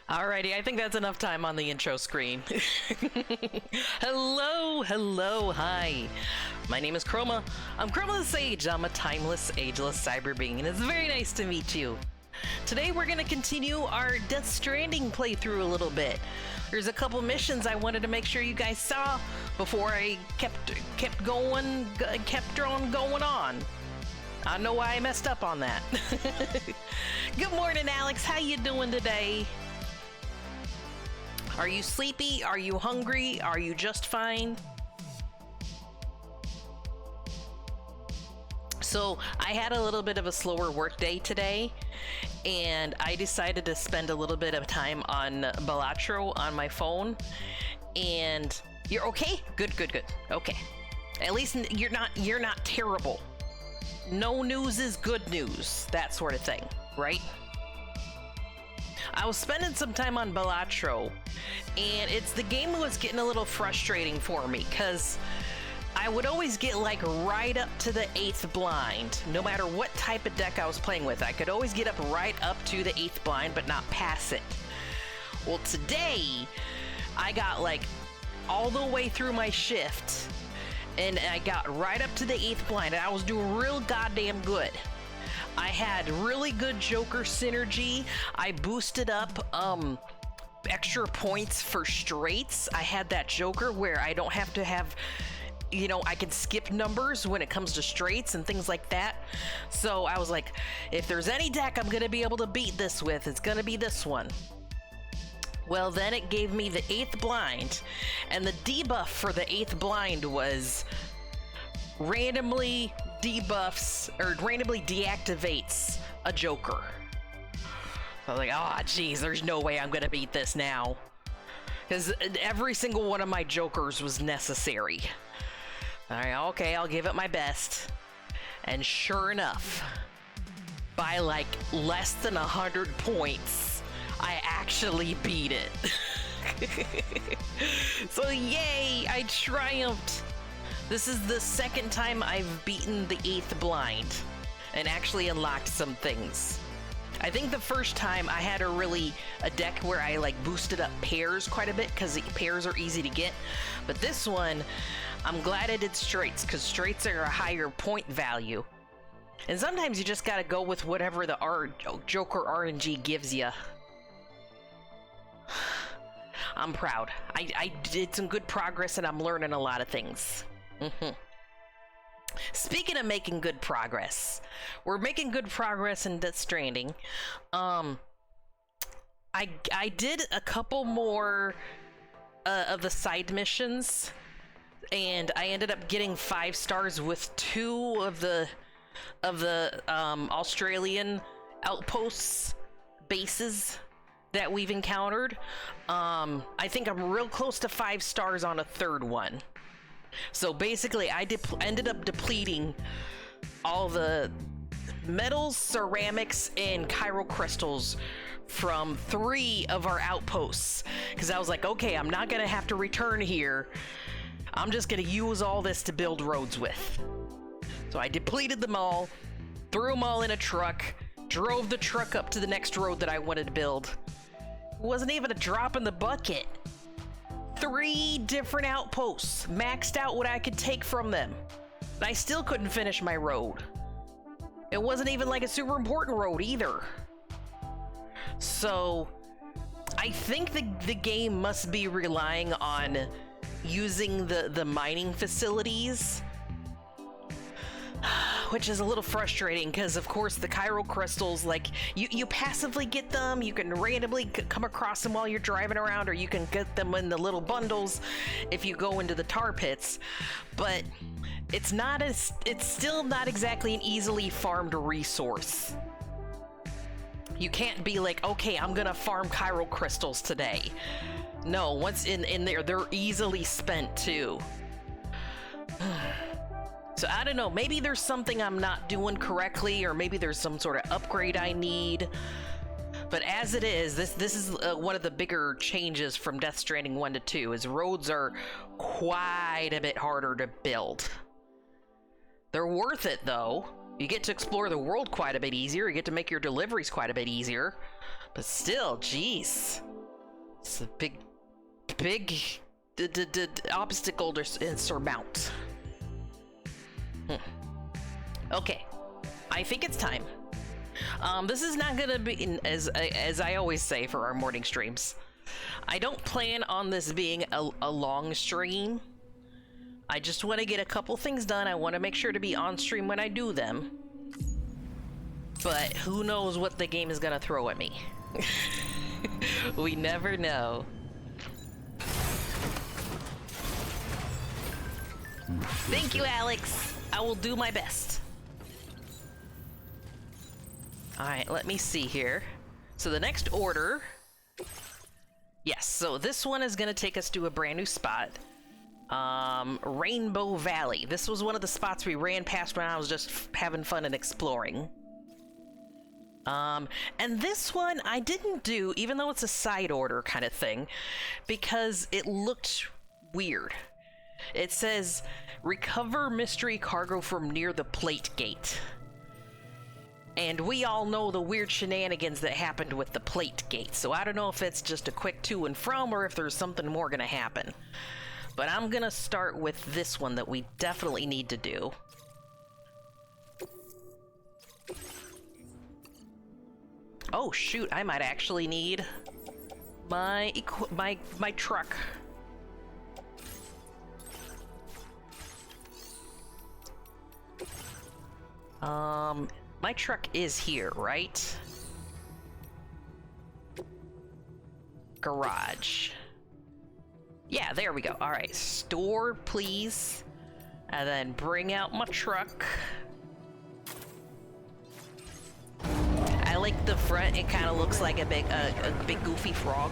Alrighty, I think that's enough time on the intro screen. Hello, hi. My name is Chroma. I'm Chroma the Sage. I'm a timeless, ageless cyber being, and it's very nice to meet you. Today we're going to continue our Death Stranding playthrough a little bit. There's a couple missions I wanted to make sure you guys saw before I kept on going on. I know why I messed up on that. Good morning, Alex. How you doing today? Are you sleepy? Are you hungry? Are you just fine? So I had a little bit of a slower work day today, and I decided to spend a little bit of time on Balatro on my phone. And you're okay? Good. Okay. At least you're not terrible. No news is good news, that sort of thing, right? I was spending some time on Balatro, and the game was getting a little frustrating for me, because I would always get like right up to the 8th blind, no matter what type of deck I was playing with. I could always get up right up to the 8th blind, but not pass it. Well, today, I got like all the way through my shift, and I got right up to the 8th blind, and I was doing real goddamn good. I had really good Joker synergy. I boosted up extra points for straights. I had that Joker where I don't have to have, I can skip numbers when it comes to straights and things like that. So I was like, if there's any deck I'm gonna be able to beat this with, it's gonna be this one. Well, then it gave me the 8th blind, and the debuff for the 8th blind was randomly debuffs or randomly deactivates a Joker. So I was like, oh geez, there's no way I'm gonna beat this now, because every single one of my Jokers was necessary. All right, okay, I'll give it my best. And sure enough, by like less than 100 points, I actually beat it. So yay, I triumphed. This is the second time I've beaten the 8th blind and actually unlocked some things. I think the first time I had a deck where I like boosted up pairs quite a bit, because pairs are easy to get. But this one, I'm glad I did straights, because straights are a higher point value. And sometimes you just gotta go with whatever the Joker RNG gives you. I'm proud. I did some good progress, and I'm learning a lot of things. Speaking of making good progress, we're making good progress in Death Stranding. I did a couple more of the side missions, and I ended up getting 5 stars with 2 of the Australian outposts bases that we've encountered. I think I'm real close to 5 stars on a 3rd one. So basically, I ended up depleting all the metals, ceramics, and chiral crystals from 3 of our outposts. Because I was like, okay, I'm not going to have to return here. I'm just going to use all this to build roads with. So I depleted them all, threw them all in a truck, drove the truck up to the next road that I wanted to build. It wasn't even a drop in the bucket. 3 different outposts, maxed out what I could take from them. And I still couldn't finish my road. It wasn't even like a super important road either. So I think the game must be relying on using the mining facilities, which is a little frustrating, because of course the chiral crystals, like you passively get them, you can randomly come across them while you're driving around, or you can get them in the little bundles if you go into the tar pits. But it's still not exactly an easily farmed resource. You can't be like, okay, I'm gonna farm chiral crystals today. No, once in there, they're easily spent too. So I don't know, maybe there's something I'm not doing correctly, or maybe there's some sort of upgrade I need. But as it is, this is one of the bigger changes from Death Stranding 1 to 2, is roads are quite a bit harder to build. They're worth it though. You get to explore the world quite a bit easier, you get to make your deliveries quite a bit easier. But still, jeez. It's a big obstacle to surmount. Okay, I think it's time. This is not gonna be, as I always say for our morning streams, I don't plan on this being a long stream. I just want to get a couple things done. I want to make sure to be on stream when I do them. But who knows what the game is gonna throw at me. We never know. Thank you, Alex. I will do my best. Alright, let me see here. So the next order... Yes, so this one is going to take us to a brand new spot. Rainbow Valley. This was one of the spots we ran past when I was just having fun and exploring. And this one I didn't do, even though it's a side order kind of thing, because it looked weird. It says, recover mystery cargo from near the plate gate. And we all know the weird shenanigans that happened with the plate gate, so I don't know if it's just a quick to and from or if there's something more gonna happen. But I'm gonna start with this one that we definitely need to do. Oh shoot, I might actually need my truck. My truck is here, right? Garage. Yeah, there we go. All right, store, please. And then bring out my truck. I like the front. It kind of looks like a big goofy frog.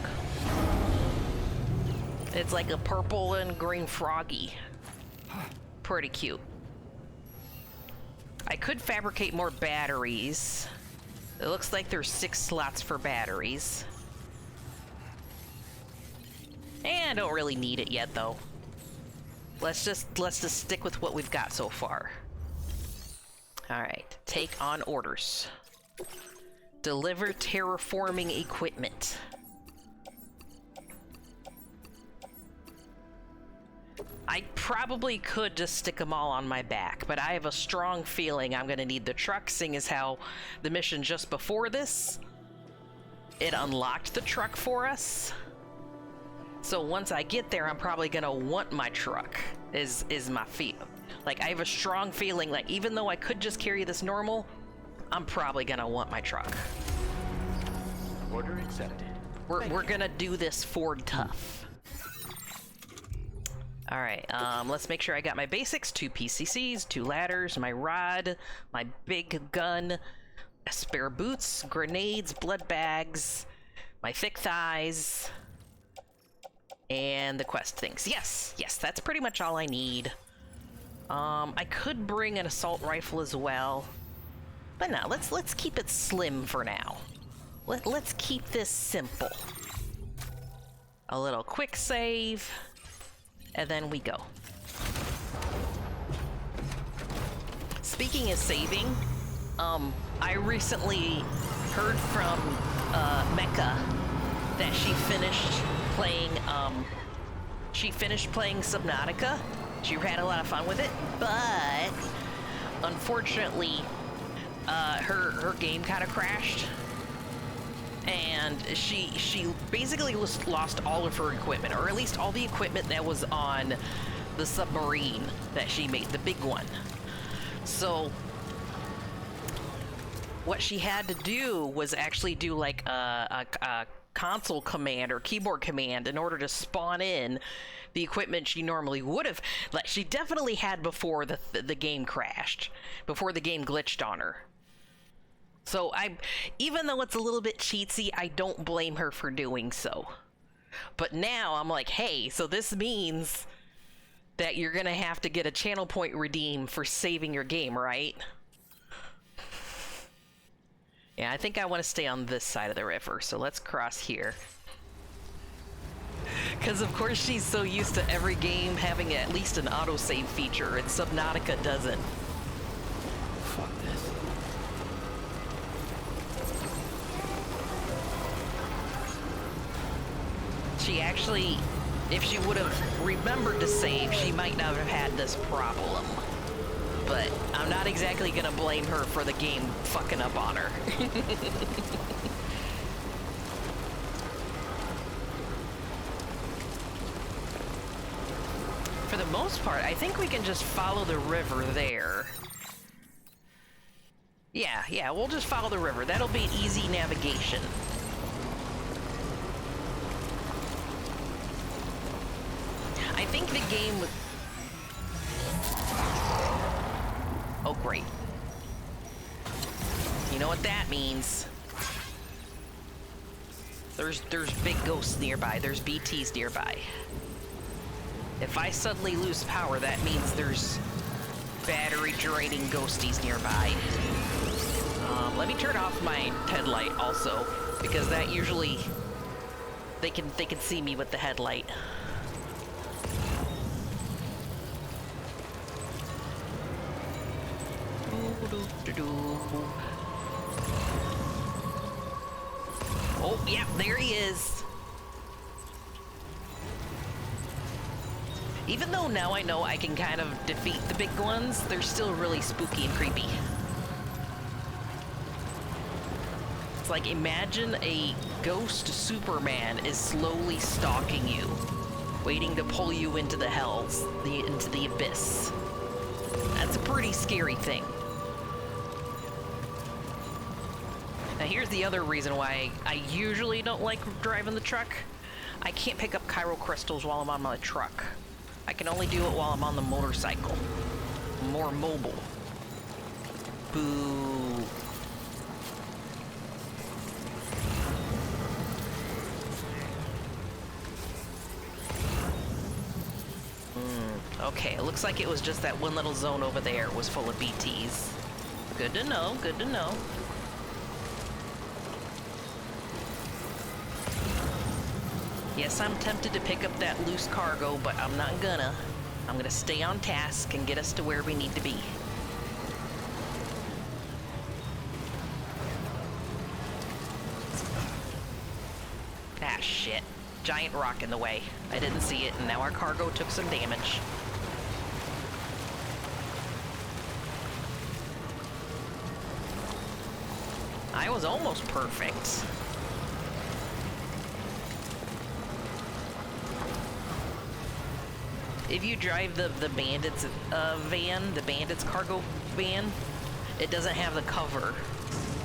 It's like a purple and green froggy. Pretty cute. I could fabricate more batteries. It looks like there's 6 slots for batteries. And I don't really need it yet, though. Let's just stick with what we've got so far. All right, take on orders. Deliver terraforming equipment. I probably could just stick them all on my back, but I have a strong feeling I'm gonna need the truck, seeing as how the mission just before this, it unlocked the truck for us. So once I get there, I'm probably gonna want my truck, is my feel. Like, I have a strong feeling, like, even though I could just carry this normal, I'm probably gonna want my truck. Order accepted. We're gonna do this Ford tough. All right, let's make sure I got my basics: 2 PCCs, 2 ladders, my rod, my big gun, spare boots, grenades, blood bags, my thick thighs, and the quest things. Yes, that's pretty much all I need. I could bring an assault rifle as well, but no, let's keep it slim for now. Let's keep this simple. A little quick save. And then we go. Speaking of saving, I recently heard from Mecca that she finished playing Subnautica. She had a lot of fun with it, but unfortunately, her game kind of crashed. And she basically lost all of her equipment, or at least all the equipment that was on the submarine that she made, the big one. So what she had to do was actually do like a console command or keyboard command in order to spawn in the equipment she normally would have. Like, she definitely had before the game crashed, before the game glitched on her. So even though it's a little bit cheatsy, I don't blame her for doing so. But now I'm like, hey, so this means that you're gonna have to get a channel point redeem for saving your game, right? Yeah, I think I want to stay on this side of the river, so let's cross here. Because of course she's so used to every game having at least an autosave feature, and Subnautica doesn't. Fuck this. she actually, if she would have remembered to save, she might not have had this problem. But I'm not exactly gonna blame her for the game fucking up on her. For the most part, I think we can just follow the river there. Yeah, we'll just follow the river. That'll be easy navigation. I think the game would... Oh, great. You know what that means. There's big ghosts nearby. There's BTs nearby. If I suddenly lose power, that means there's battery draining ghosties nearby. Let me turn off my headlight also, because that usually they can see me with the headlight. Oh, yeah, there he is. Even though now I know I can kind of defeat the big ones, they're still really spooky and creepy. It's like, imagine a ghost Superman is slowly stalking you, waiting to pull you into the hells, into the abyss. That's a pretty scary thing. Now here's the other reason why I usually don't like driving the truck. I can't pick up chiral crystals while I'm on my truck. I can only do it while I'm on the motorcycle. More mobile. Boo. Okay, it looks like it was just that one little zone over there was full of BTs. Good to know, good to know. Yes, I'm tempted to pick up that loose cargo, but I'm not gonna. I'm gonna stay on task and get us to where we need to be. Ah, shit. Giant rock in the way. I didn't see it, and now our cargo took some damage. I was almost perfect. If you drive the bandits van, the bandits cargo van, it doesn't have the cover.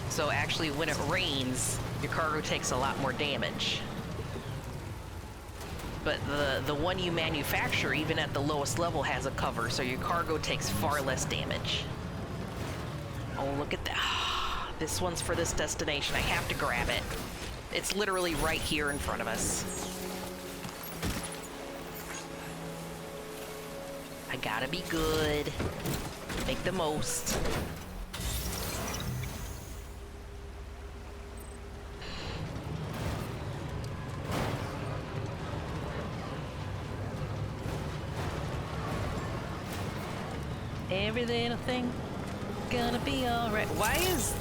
So actually when it rains, your cargo takes a lot more damage. But the one you manufacture, even at the lowest level, has a cover, so your cargo takes far less damage. Oh, look at that. This one's for this destination. I have to grab it. It's literally right here in front of us. I gotta be good. Make the most. Every little thing gonna be alright. Why is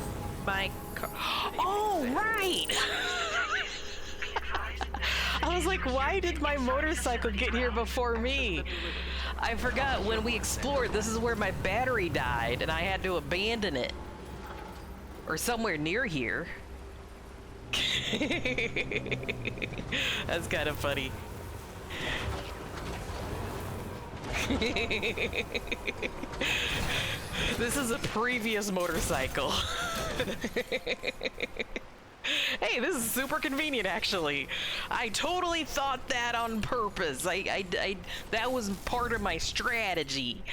my car... Oh, right! I was like, why did my motorcycle get here before me? I forgot when we explored, this is where my battery died, and I had to abandon it. Or somewhere near here. That's kind of funny. This is a previous motorcycle. Hey, this is super convenient, actually. I totally thought that on purpose. That was part of my strategy.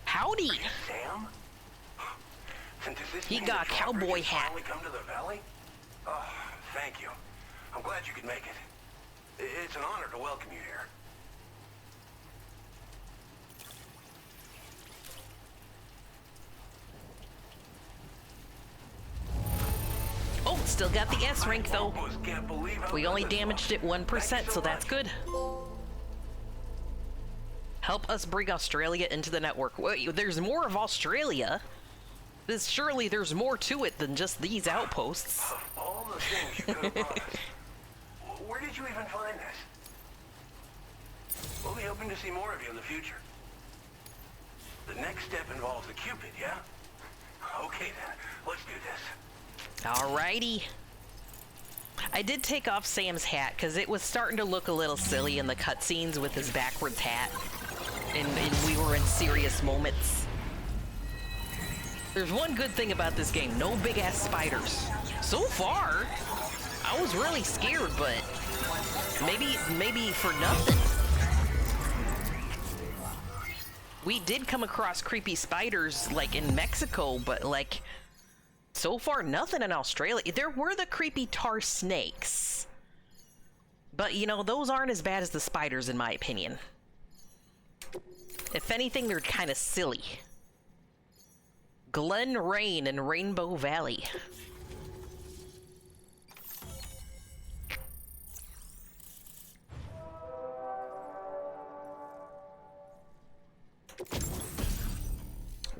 Howdy! Sam? He got a cowboy hat. Finally come to the valley? Oh, thank you. I'm glad you could make it. It's an honor to welcome you here. Still got the S rank though. Almost can't believe how We only good this damaged was. it 1%, Thank you so that's much. good. Help us bring Australia into the network. Wait, there's more of Australia. Surely there's more to it than just these outposts. Of all the things you could have brought us, where did you even find this? We'll be hoping to see more of you in the future. The next step involves the Cupid, yeah? Okay then, let's do this. Alrighty. I did take off Sam's hat because it was starting to look a little silly in the cutscenes with his backwards hat. And we were in serious moments. There's one good thing about this game, no big ass spiders. So far, I was really scared, but maybe for nothing. We did come across creepy spiders like in Mexico, but like so far nothing in Australia. There were the creepy tar snakes. But you know, those aren't as bad as the spiders in my opinion. If anything, they're kind of silly. Glen Rain in Rainbow Valley.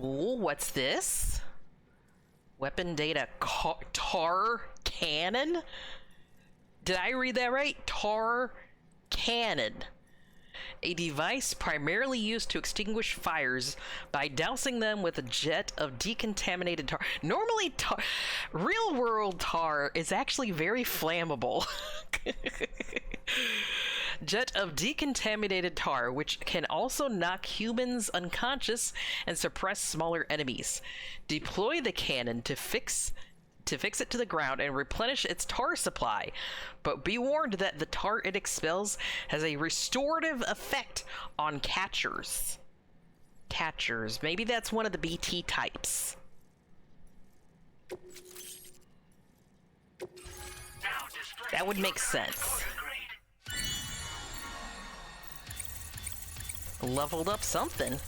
Ooh, what's this? Weapon data tar cannon? Did I read that right? Tar cannon. A device primarily used to extinguish fires by dousing them with a jet of decontaminated tar. Normally, real world tar is actually very flammable. Jet of decontaminated tar, which can also knock humans unconscious and suppress smaller enemies. Deploy the cannon to fix it to the ground and replenish its tar supply, but be warned that the tar it expels has a restorative effect on catchers. Maybe that's one of the BT types. That would make sense. Leveled up something.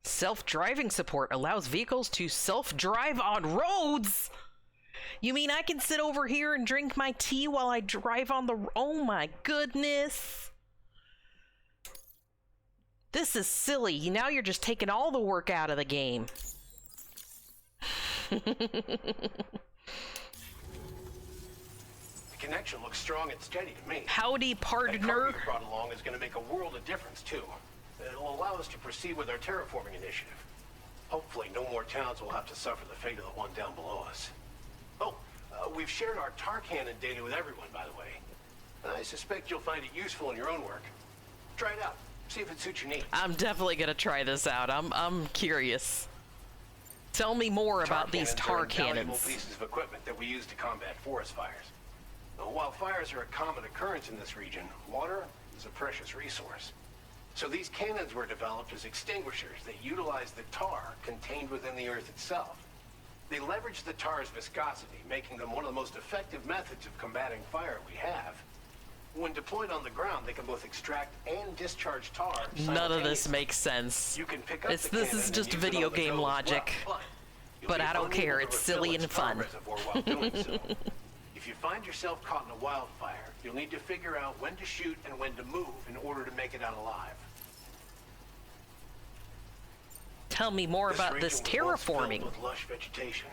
Self-driving support allows vehicles to self-drive on roads? You mean I can sit over here and drink my tea while I drive on the... Oh my goodness. This is silly. Now you're just taking all the work out of the game. The connection looks strong and steady to me. Howdy, That car partner. you brought along is going to make a world of difference too. It'll allow us to proceed with our terraforming initiative. Hopefully no more towns will have to suffer the fate of the one down below us. Oh, we've shared our tar cannon data with everyone, by the way. I suspect you'll find it useful in your own work. Try it out. See if it suits your needs. I'm definitely gonna try this out. I'm curious. Tell me more about these tar Valuable cannons. pieces of equipment that we use to combat forest fires. While fires are a common occurrence in this region, water is a precious resource. So these cannons were developed as extinguishers that utilize the tar contained within the earth itself. They leverage the tar's viscosity, making them one of the most effective methods of combating fire we have. When deployed on the ground, they can both extract and discharge tar. None of this makes sense. You can pick up This the is cannon and just use it video on the game go as logic. well, you'll But be I don't unable care, to it's refill silly its and tar fun. reservoir while doing so. If you find yourself caught in a wildfire, you'll need to figure out when to shoot and when to move in order to make it out alive. Tell me more about this region was once filled terraforming. with lush vegetation,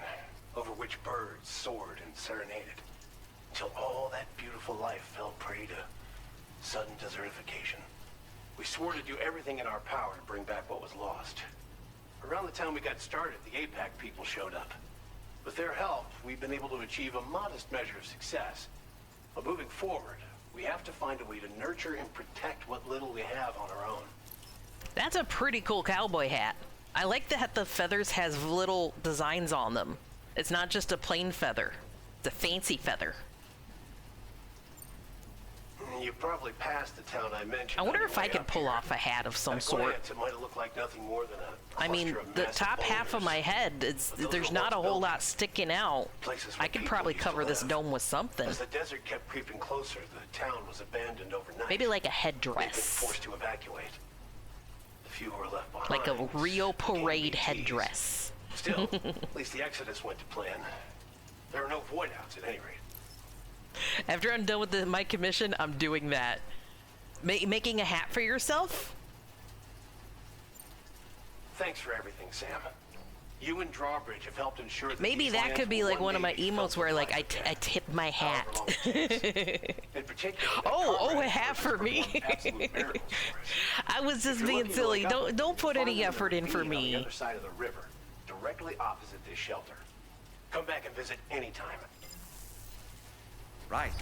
over which birds soared and serenaded, until all that beautiful life fell prey to sudden desertification. We swore to do everything in our power to bring back what was lost. Around the time we got started, the APAC people showed up. With their help, we've been able to achieve a modest measure of success. But moving forward, we have to find a way to nurture and protect what little we have on our own. That's a pretty cool cowboy hat. I like that the feathers has little designs on them. It's not just a plain feather. It's a fancy feather. You probably passed the town I mentioned. I wonder on your if I way could up pull here. off a hat of some At a sort. glance, it might have looked like nothing more than a I mean, cluster of the massive top half of boulders. my head, there's not a whole lot sticking out. Places where I could people probably used to cover this live. dome with something. As the desert kept creeping closer, the town was abandoned overnight. Maybe like a They'd been headdress. forced to evacuate. The few who were left behind. Like a Rio became Parade BTs. headdress. Still, at least the exodus went to plan. There are no void outs at any rate. After I'm done with my commission, I'm doing that. Making a hat for yourself? Thanks for everything, Sam. You and Drawbridge have helped ensure that Maybe these that lands could be will like one of my day be emotes filled where with like I life again. tip my hat. However long it takes. In particular, that Oh, a Conrad hat for has me. performed absolute miracles for us. I was If just you're being looking to silly. look up, Don't put find any them effort in for ravine on the me. other side of the river, directly opposite this shelter. Come back and visit anytime. Right.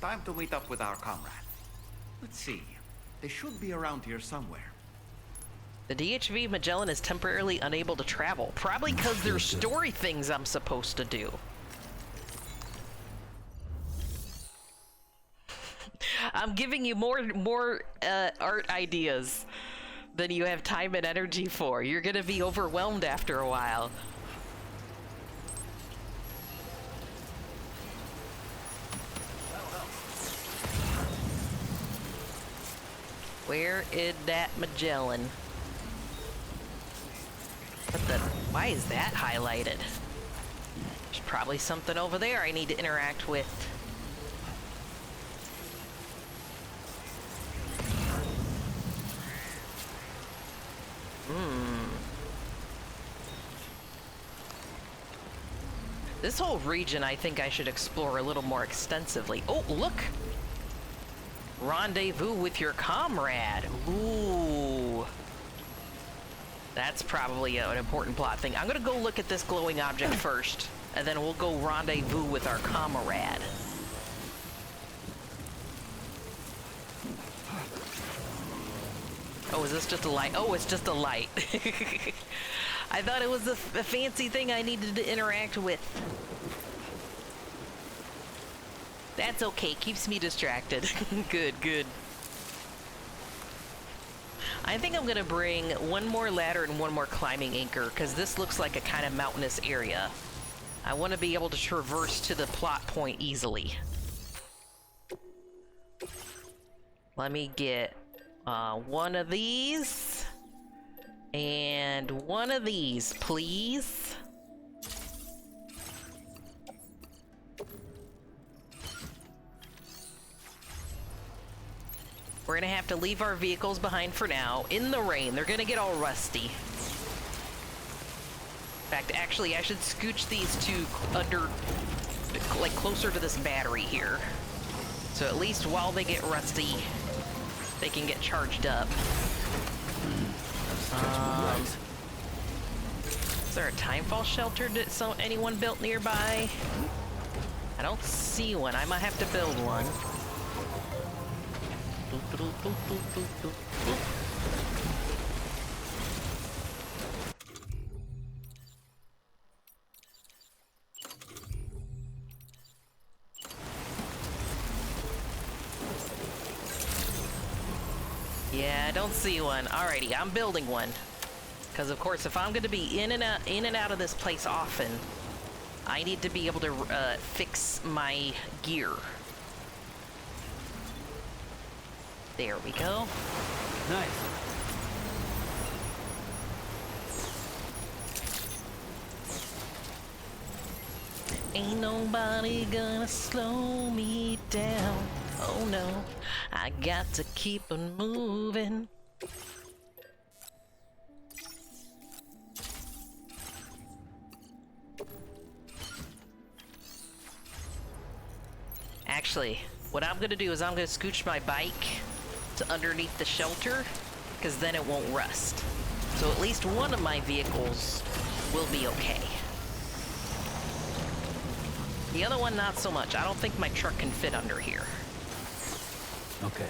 Time to meet up with our comrade. Let's see. They should be around here somewhere. The DHV Magellan is temporarily unable to travel, probably because there's story things I'm supposed to do. I'm giving you more art ideas than you have time and energy for. You're gonna be overwhelmed after a while. Where is that Magellan? Why is that highlighted? There's probably something over there I need to interact with. This whole region I think I should explore a little more extensively. Oh, look! Rendezvous with your comrade. Ooh. That's probably an important plot thing. I'm gonna go look at this glowing object first, and then we'll go rendezvous with our comrade. Oh, is this just a light? Oh, it's just a light. I thought it was a fancy thing I needed to interact with. That's okay, keeps me distracted. Good, good. I think I'm gonna bring one more ladder and one more climbing anchor, because this looks like a kind of mountainous area. I want to be able to traverse to the plot point easily. Let me get one of these and one of these, please. We're gonna have to leave our vehicles behind for now in the rain. They're gonna get all rusty. In fact, actually, I should scooch these two under, like, closer to this battery here. So at least while they get rusty, they can get charged up. Is there a timefall shelter that anyone built nearby? I don't see one. I might have to build one. Yeah, I don't see one. Alrighty, I'm building one. Because of course, if I'm going to be in and out of this place often, I need to be able to fix my gear. There we go. Nice. Ain't nobody gonna slow me down. Oh no, I got to keep on moving. Actually, what I'm gonna do is I'm gonna scooch my bike to underneath the shelter, because then it won't rust. So at least one of my vehicles will be okay. The other one, not so much. I don't think my truck can fit under here. Okay.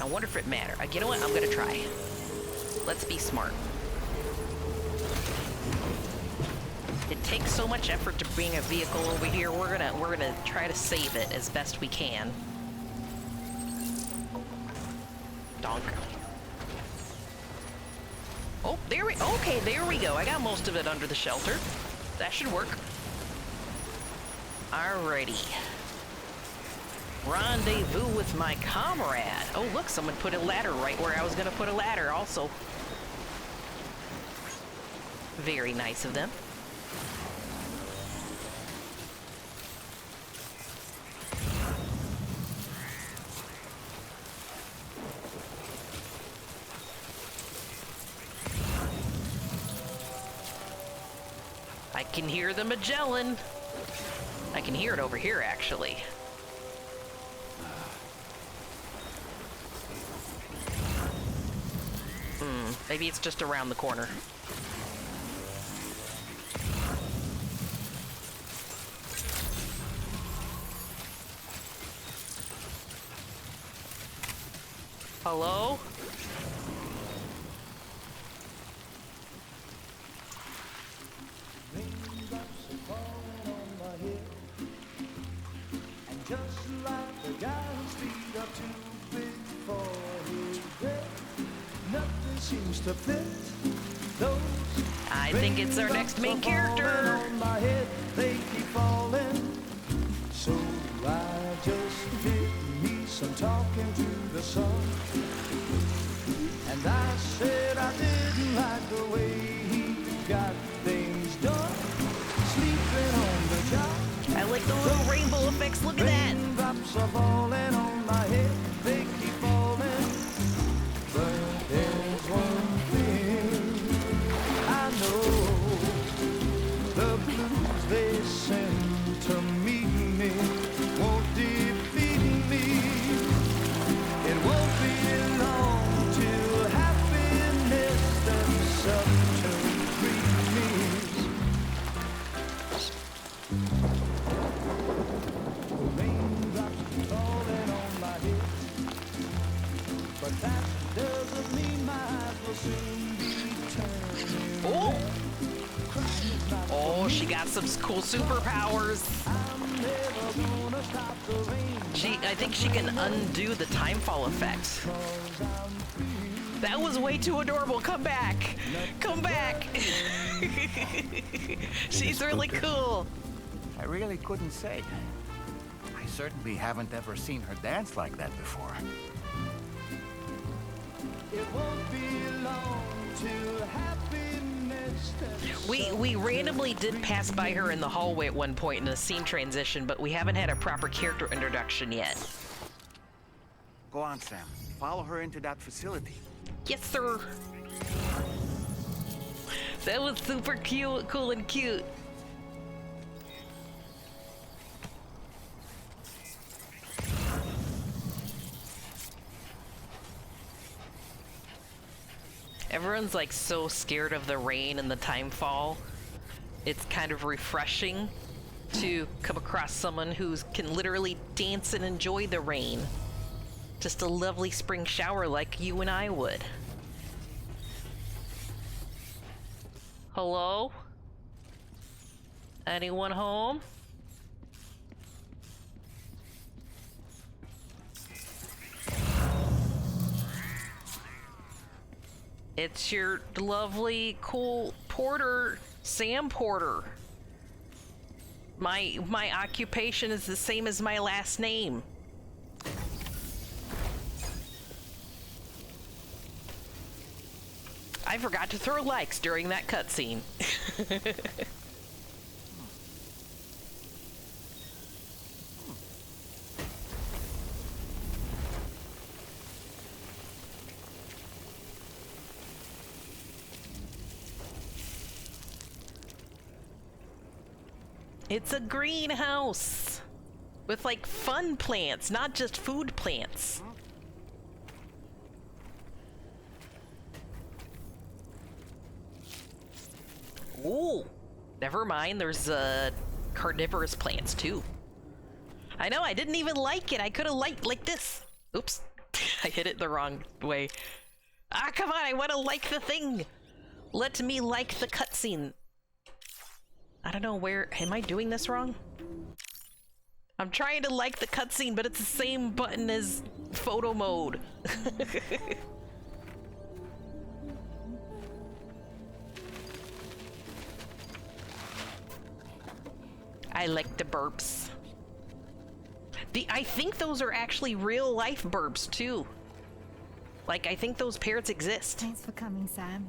I wonder if it matters. You know what? I'm gonna try. Let's be smart. It takes so much effort to bring a vehicle over here. We're gonna try to save it as best we can. Donk. Oh, okay, there we go. I got most of it under the shelter. That should work. Alrighty. Rendezvous with my comrade. Oh, look, someone put a ladder right where I was gonna put a ladder also. Very nice of them. can hear the Magellan. I can hear it over here, actually. Maybe it's just around the corner. Hello? I think it's our next main character. They keep falling. So I just did me some talking to the sun. And I said I didn't like the way he got things done. Sleeping on the job. I like the little rainbow effects. Look at that. Raindrops are falling on my head. They keep falling. But there's one thing I know. The blues they send to meet me won't defeat me. It won't be long till happiness steps up to greet me. The raindrops falling on my head, but that doesn't mean my eyes will soon be turning. Oh! Oh, she got some cool superpowers. I think she can undo the timefall effect. That was way too adorable. Come back. Come back. She's really cool. I really couldn't say. I certainly haven't ever seen her dance like that before. It won't be long till happiness steps. We randomly did pass by her in the hallway at one point in a scene transition, but we haven't had a proper character introduction yet. Go on, Sam. Follow her into that facility. Yes, sir. That was super cute, cool and cute. Everyone's like so scared of the rain and the timefall. It's kind of refreshing to come across someone who can literally dance and enjoy the rain. Just a lovely spring shower like you and I would. Hello? Anyone home? It's your lovely, cool porter, Sam Porter. My occupation is the same as my last name. I forgot to throw likes during that cutscene. It's a greenhouse with like fun plants, not just food plants. Ooh, never mind. There's carnivorous plants too. I know. I didn't even like it. I could have liked like this. Oops, I hit it the wrong way. Ah, come on! I want to like the thing. Let me like the cutscene. I don't know where. Am I doing this wrong? I'm trying to like the cutscene, but it's the same button as photo mode. I like the burps. I think those are actually real life burps too. Like, I think those parrots exist. Thanks for coming, Sam.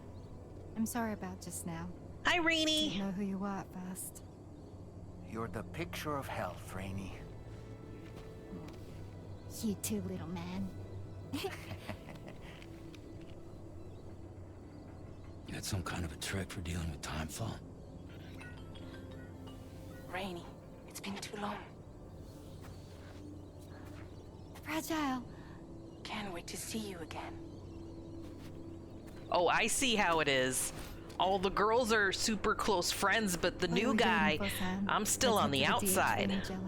I'm sorry about just now. Hi, Rainy. Didn't know who you were at first. You're the picture of health, Rainy. You too, little man. You had some kind of a trick for dealing with timefall? Rainy, it's been too long. Fragile. Can't wait to see you again. Oh, I see how it is. All the girls are super close friends, but the What are new we guy, waiting for, Sam? I'm still Let's on head the to DH outside. Magellan.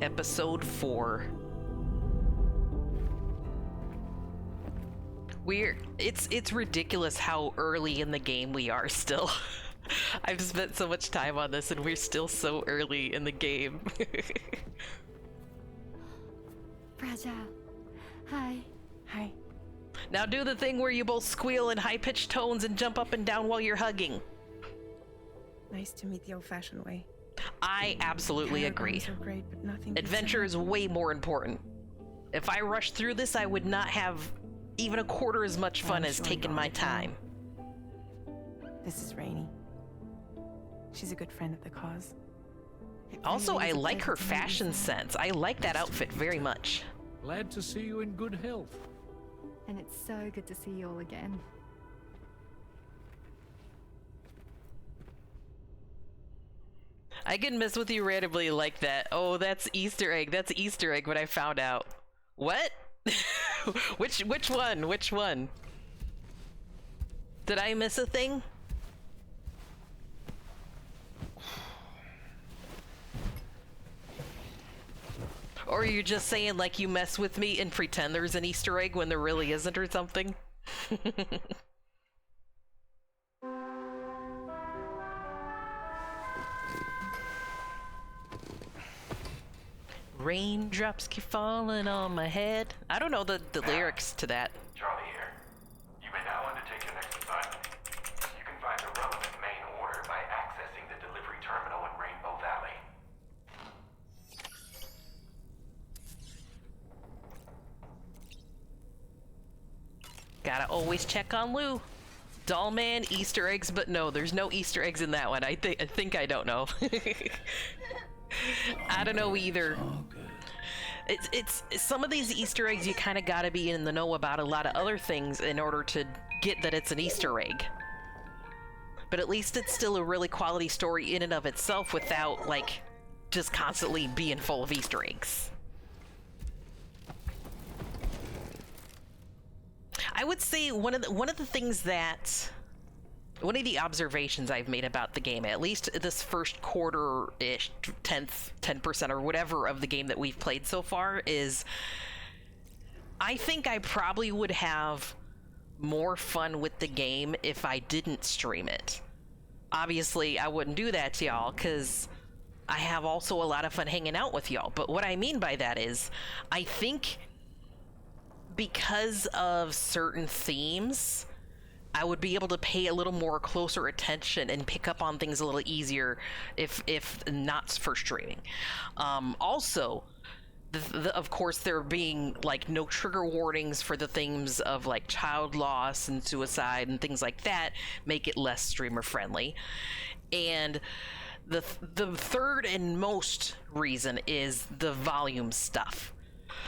Episode 4. It's ridiculous how early in the game we are still. I've spent so much time on this and we're still so early in the game. Fragile. Hi. Hi. Now do the thing where you both squeal in high-pitched tones and jump up and down while you're hugging. Nice to meet the old-fashioned way. I absolutely agree. Caravans are great, but nothing beats Adventure a- is way more important. If I rushed through this, I would not have even a quarter as much fun I'm as sure taking you're my right, time. This is Rainy. She's a good friend of the cause. It Also, really I is a like her pleasure to meet you, fashion Sam. sense. I like that outfit very much. Glad to see you in good health. And it's so good to see you all again. I can mess with you randomly like that. Oh, that's Easter egg. That's Easter egg when I found out. What? Which one? Which one? Did I miss a thing? Or are you just saying like you mess with me and pretend there's an Easter egg when there really isn't or something? Raindrops keep falling on my head. I don't know the lyrics to that. Charlie here. You may now undertake your next assignment. You can find the relevant main order by accessing the delivery terminal in Rainbow Valley. Gotta always check on Lou. Dollman, Easter eggs, but no, there's no Easter eggs in that one. I think I don't know. I don't know either. Oh, good. It's some of these Easter eggs you kind of gotta be in the know about a lot of other things in order to get that it's an Easter egg. But at least it's still a really quality story in and of itself without like just constantly being full of Easter eggs. I would say one of the things that one of the observations I've made about the game, at least this first quarter-ish, 10% or whatever of the game that we've played so far, is I think I probably would have more fun with the game if I didn't stream it. Obviously, I wouldn't do that to y'all because I have also a lot of fun hanging out with y'all. But what I mean by that is I think because of certain themes, I would be able to pay a little more closer attention and pick up on things a little easier if not for streaming. Also, of course, there being like no trigger warnings for the themes of like child loss and suicide and things like that make it less streamer friendly. And the third and most reason is the volume stuff.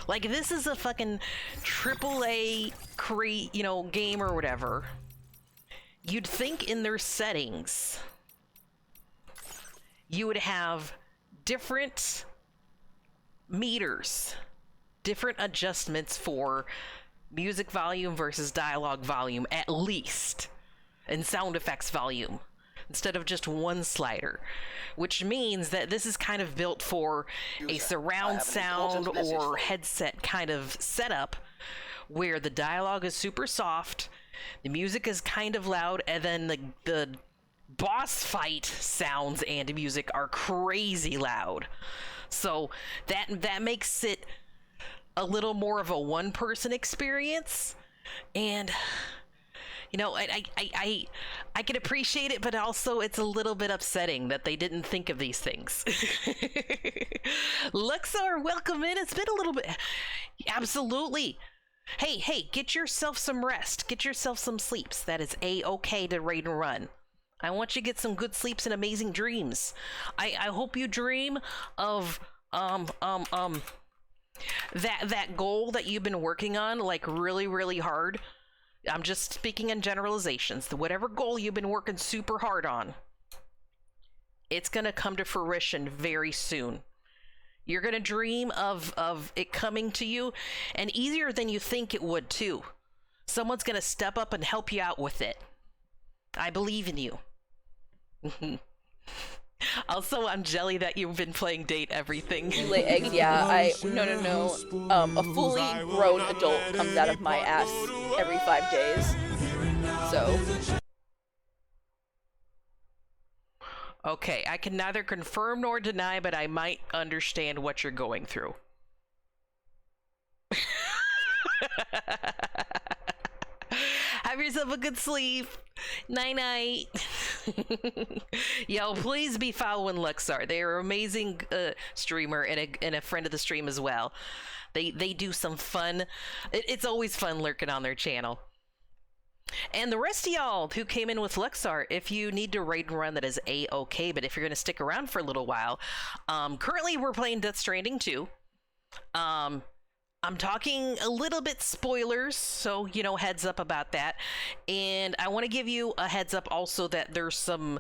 Like, this is a fucking AAA game or whatever. You'd think in their settings you would have different meters, different adjustments for music volume versus dialogue volume at least, and sound effects volume, instead of just one slider, which means that this is kind of built for a surround sound or headset kind of setup where the dialogue is super soft, the music is kind of loud, and then the boss fight sounds and music are crazy loud. So that makes it a little more of a one-person experience, and you know, I can appreciate it, but also it's a little bit upsetting that they didn't think of these things. Luxor, welcome in. It's been a little bit. Absolutely. Hey, get yourself some rest. Get yourself some sleeps. That is A-okay to raid and run. I want you to get some good sleeps and amazing dreams. I hope you dream of that goal that you've been working on, like really, really hard. I'm just speaking in generalizations. Whatever goal you've been working super hard on, it's gonna come to fruition very soon. You're gonna dream of it coming to you, and easier than you think it would too. Someone's gonna step up and help you out with it. I believe in you. Also, I'm jelly that you've been playing Date Everything. You lay eggs, yeah. No. A fully grown adult comes out of my ass every 5 days. So. Okay, I can neither confirm nor deny, but I might understand what you're going through. Have yourself a good sleep. Night-night. Yo, please be following Luxar. They're an amazing streamer and a friend of the stream as well. They do some fun. It's always fun lurking on their channel. And the rest of y'all who came in with Luxar, if you need to raid and run, that is A-okay. But if you're going to stick around for a little while, currently we're playing Death Stranding 2. I'm talking a little bit spoilers, so, you know, heads up about that. And I want to give you a heads up also that there's some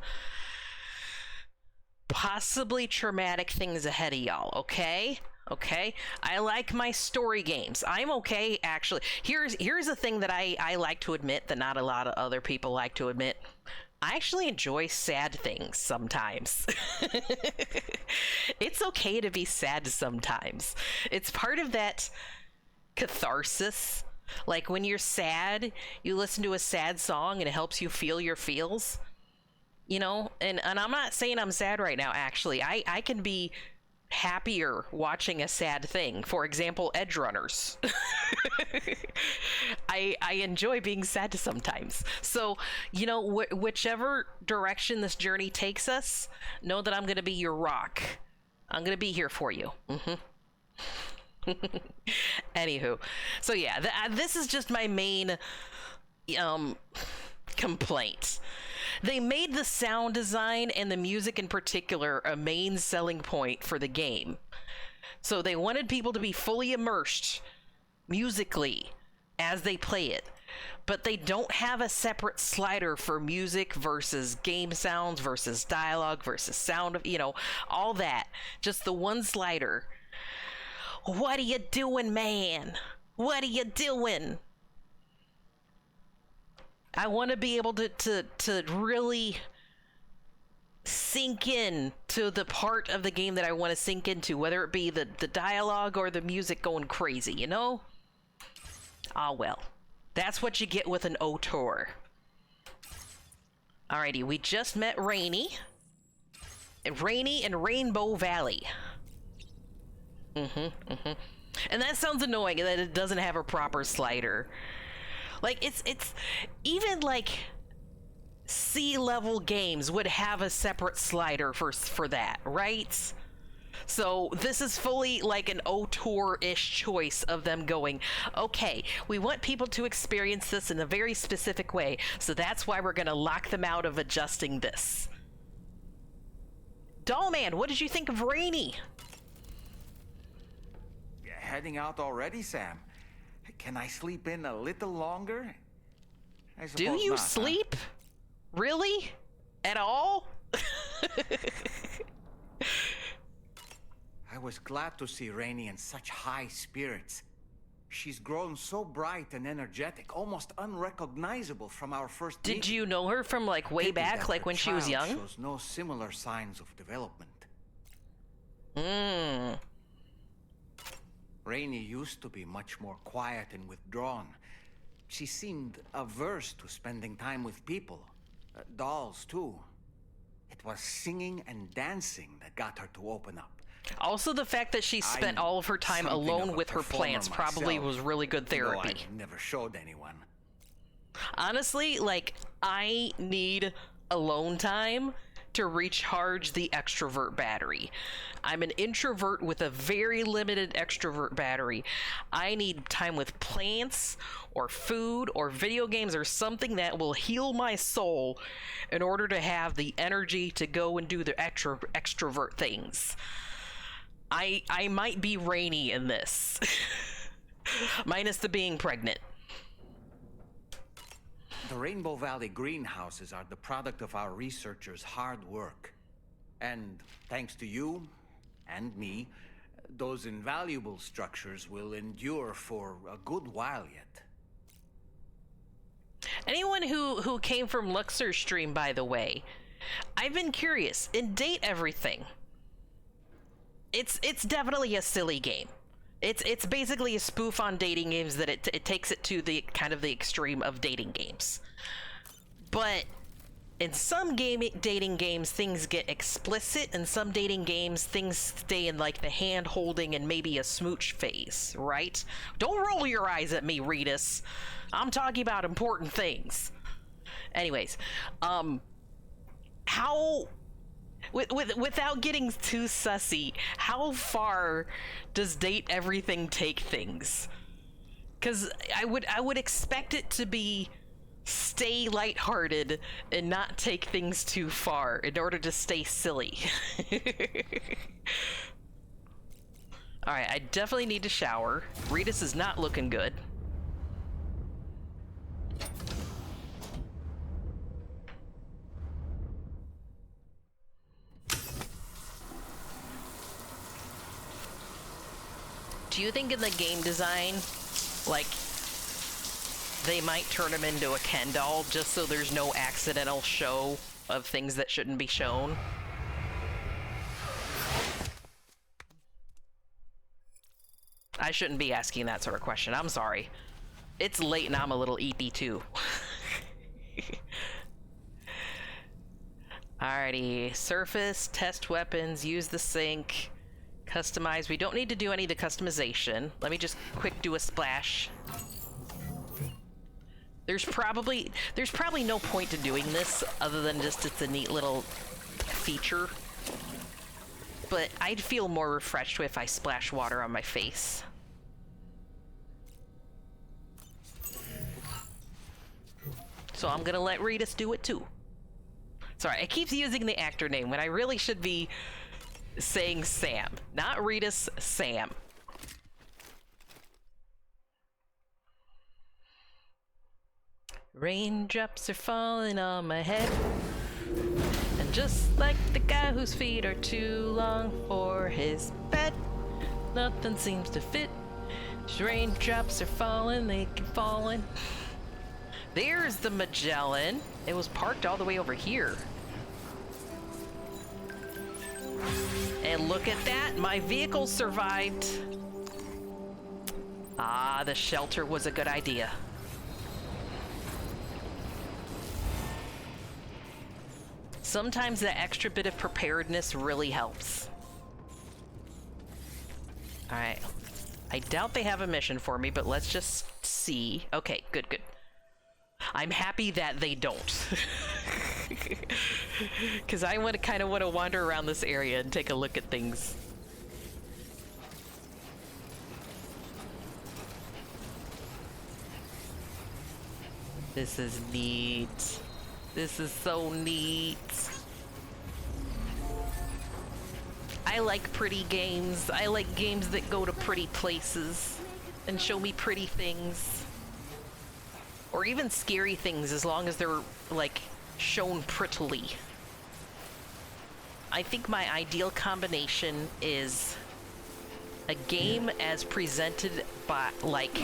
possibly traumatic things ahead of y'all, okay? Okay? I like my story games. I'm okay, actually. Here's the thing that I like to admit that not a lot of other people like to admit. I actually enjoy sad things sometimes. It's okay to be sad sometimes. It's part of that catharsis. Like when you're sad, you listen to a sad song and it helps you feel your feels. You know, and I'm not saying I'm sad right now, actually. I can be happier watching a sad thing. For example, Edge Runners. I enjoy being sad sometimes. So, you know, whichever direction this journey takes us, know that I'm going to be your rock. I'm going to be here for you. Anywho, so yeah, this is just my main complaint. They made the sound design and the music in particular a main selling point for the game. So they wanted people to be fully immersed musically as they play it. But they don't have a separate slider for music versus game sounds versus dialogue versus sound, you know, all that. Just the one slider. What are you doing, man? What are you doing? I want to be able to really sink in to the part of the game that I want to sink into, whether it be the dialogue or the music going crazy, you know? Ah, well. That's what you get with an auteur. Alrighty, we just met Rainy. Rainy in Rainbow Valley. And that sounds annoying that it doesn't have a proper slider. Like, it's even like C-level games would have a separate slider for that, right? So this is fully like an auteur-ish choice of them going, okay, we want people to experience this in a very specific way, so that's why we're gonna lock them out of adjusting this. Dollman, what did you think of Rainy? Heading out already, Sam? Can I sleep in a little longer? I Do suppose you not, sleep? Really? At all? I was glad to see Rainy in such high spirits. She's grown so bright and energetic, almost unrecognizable from our first meeting. Did you know her from like way Pity back, that like her when she was child young? shows no similar signs of development. Rainy used to be much more quiet and withdrawn. She seemed averse to spending time with people. Dolls, too. It was singing and dancing that got her to open up. Also, the fact that she spent all of her time Something of alone a with her performer plants probably myself, was really good though therapy. I never showed anyone. Honestly, like, I need alone time to recharge the extrovert battery. I'm an introvert with a very limited extrovert battery. I need time with plants or food or video games or something that will heal my soul in order to have the energy to go and do the extrovert things. I might be Rainy in this. Minus the being pregnant. The Rainbow Valley greenhouses are the product of our researchers' hard work. And thanks to you and me, those invaluable structures will endure for a good while yet. Anyone who came from Luxor's stream, by the way, I've been curious. In Date Everything, it's definitely a silly game. It's basically a spoof on dating games that it takes it to the kind of the extreme of dating games. But in some dating games, things get explicit. In some dating games, things stay in like the hand holding and maybe a smooch phase, right? Don't roll your eyes at me, Ritas. I'm talking about important things. Anyways, how... Without getting too sussy, how far does Date Everything take things? Because I would expect it to be stay lighthearted and not take things too far in order to stay silly. Alright, I definitely need to shower. Ritas is not looking good. Do you think in the game design, like, they might turn him into a Ken doll just so there's no accidental show of things that shouldn't be shown? I shouldn't be asking that sort of question. I'm sorry. It's late and I'm a little eepy too. Alrighty. Surface, test weapons, use the sink. Customize. We don't need to do any of the customization. Let me just quick do a splash. There's probably no point to doing this other than just it's a neat little feature. But I'd feel more refreshed if I splash water on my face. So I'm gonna let Ritas do it too. Sorry, I keep using the actor name when I really should be saying Sam. Not Ritas, Sam. Raindrops are falling on my head. And just like the guy whose feet are too long for his bed, nothing seems to fit. Raindrops are falling, they keep falling. There's the Magellan. It was parked all the way over here. And look at that, my vehicle survived. Ah, the shelter was a good idea. Sometimes that extra bit of preparedness really helps. Alright. I doubt they have a mission for me, but let's just see. Okay, good, good. I'm happy that they don't. Because I kind of want to wander around this area and take a look at things. This is neat. This is so neat. I like pretty games. I like games that go to pretty places and show me pretty things. Or even scary things, as long as they're, like, shown prettily. I think my ideal combination is a game as presented by, like,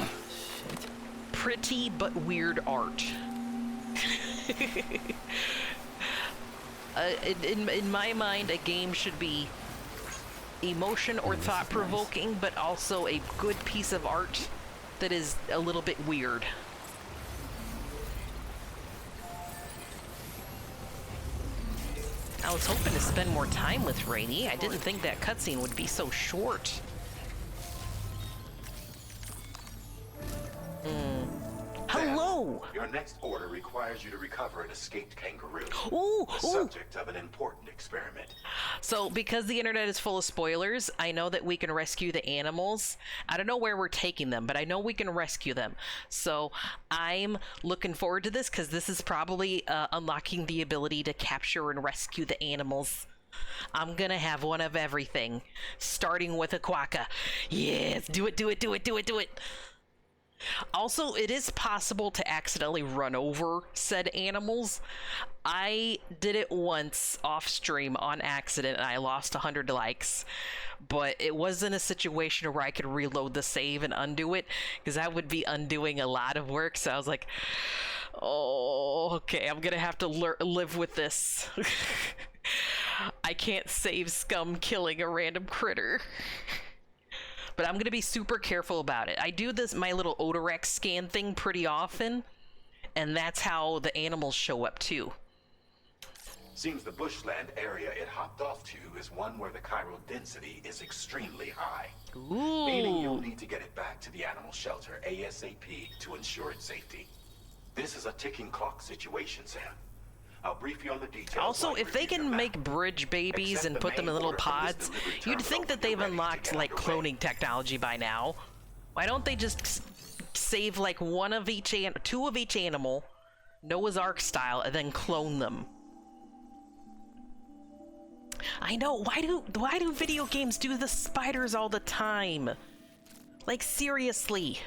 pretty but weird art. In my mind, a game should be emotion or thought-provoking, but also a good piece of art that is a little bit weird. I was hoping to spend more time with Rainy. I didn't think that cutscene would be so short. Hello! Your next order requires you to recover an escaped kangaroo. Ooh, the subject of an important experiment. So, because the internet is full of spoilers, I know that we can rescue the animals. I don't know where we're taking them, but I know we can rescue them. So, I'm looking forward to this, because this is probably unlocking the ability to capture and rescue the animals I'm gonna have one of everything, starting with a quokka. Yes, do it, do it, do it, do it, do it. Also, it is possible to accidentally run over said animals. I did it once off stream on accident and I lost 100 likes, but it wasn't a situation where I could reload the save and undo it, because that would be undoing a lot of work. So I was like, oh, okay, I'm gonna have to live with this. I can't save scum killing a random critter. But I'm gonna be super careful about it. I do my little Odorex scan thing pretty often, and that's how the animals show up too. Seems the bushland area it hopped off to is one where the chiral density is extremely high. Ooh. Meaning you'll need to get it back to the animal shelter ASAP to ensure its safety. This is a ticking clock situation, Sam. I'll brief you on the details. Also, if they can make bridge babies and put them in little pods, you'd think that they've unlocked like cloning technology by now. Why don't they just save like one of each, two of each animal, Noah's Ark style, and then clone them? I know. Why do video games do the spiders all the time? Like, seriously.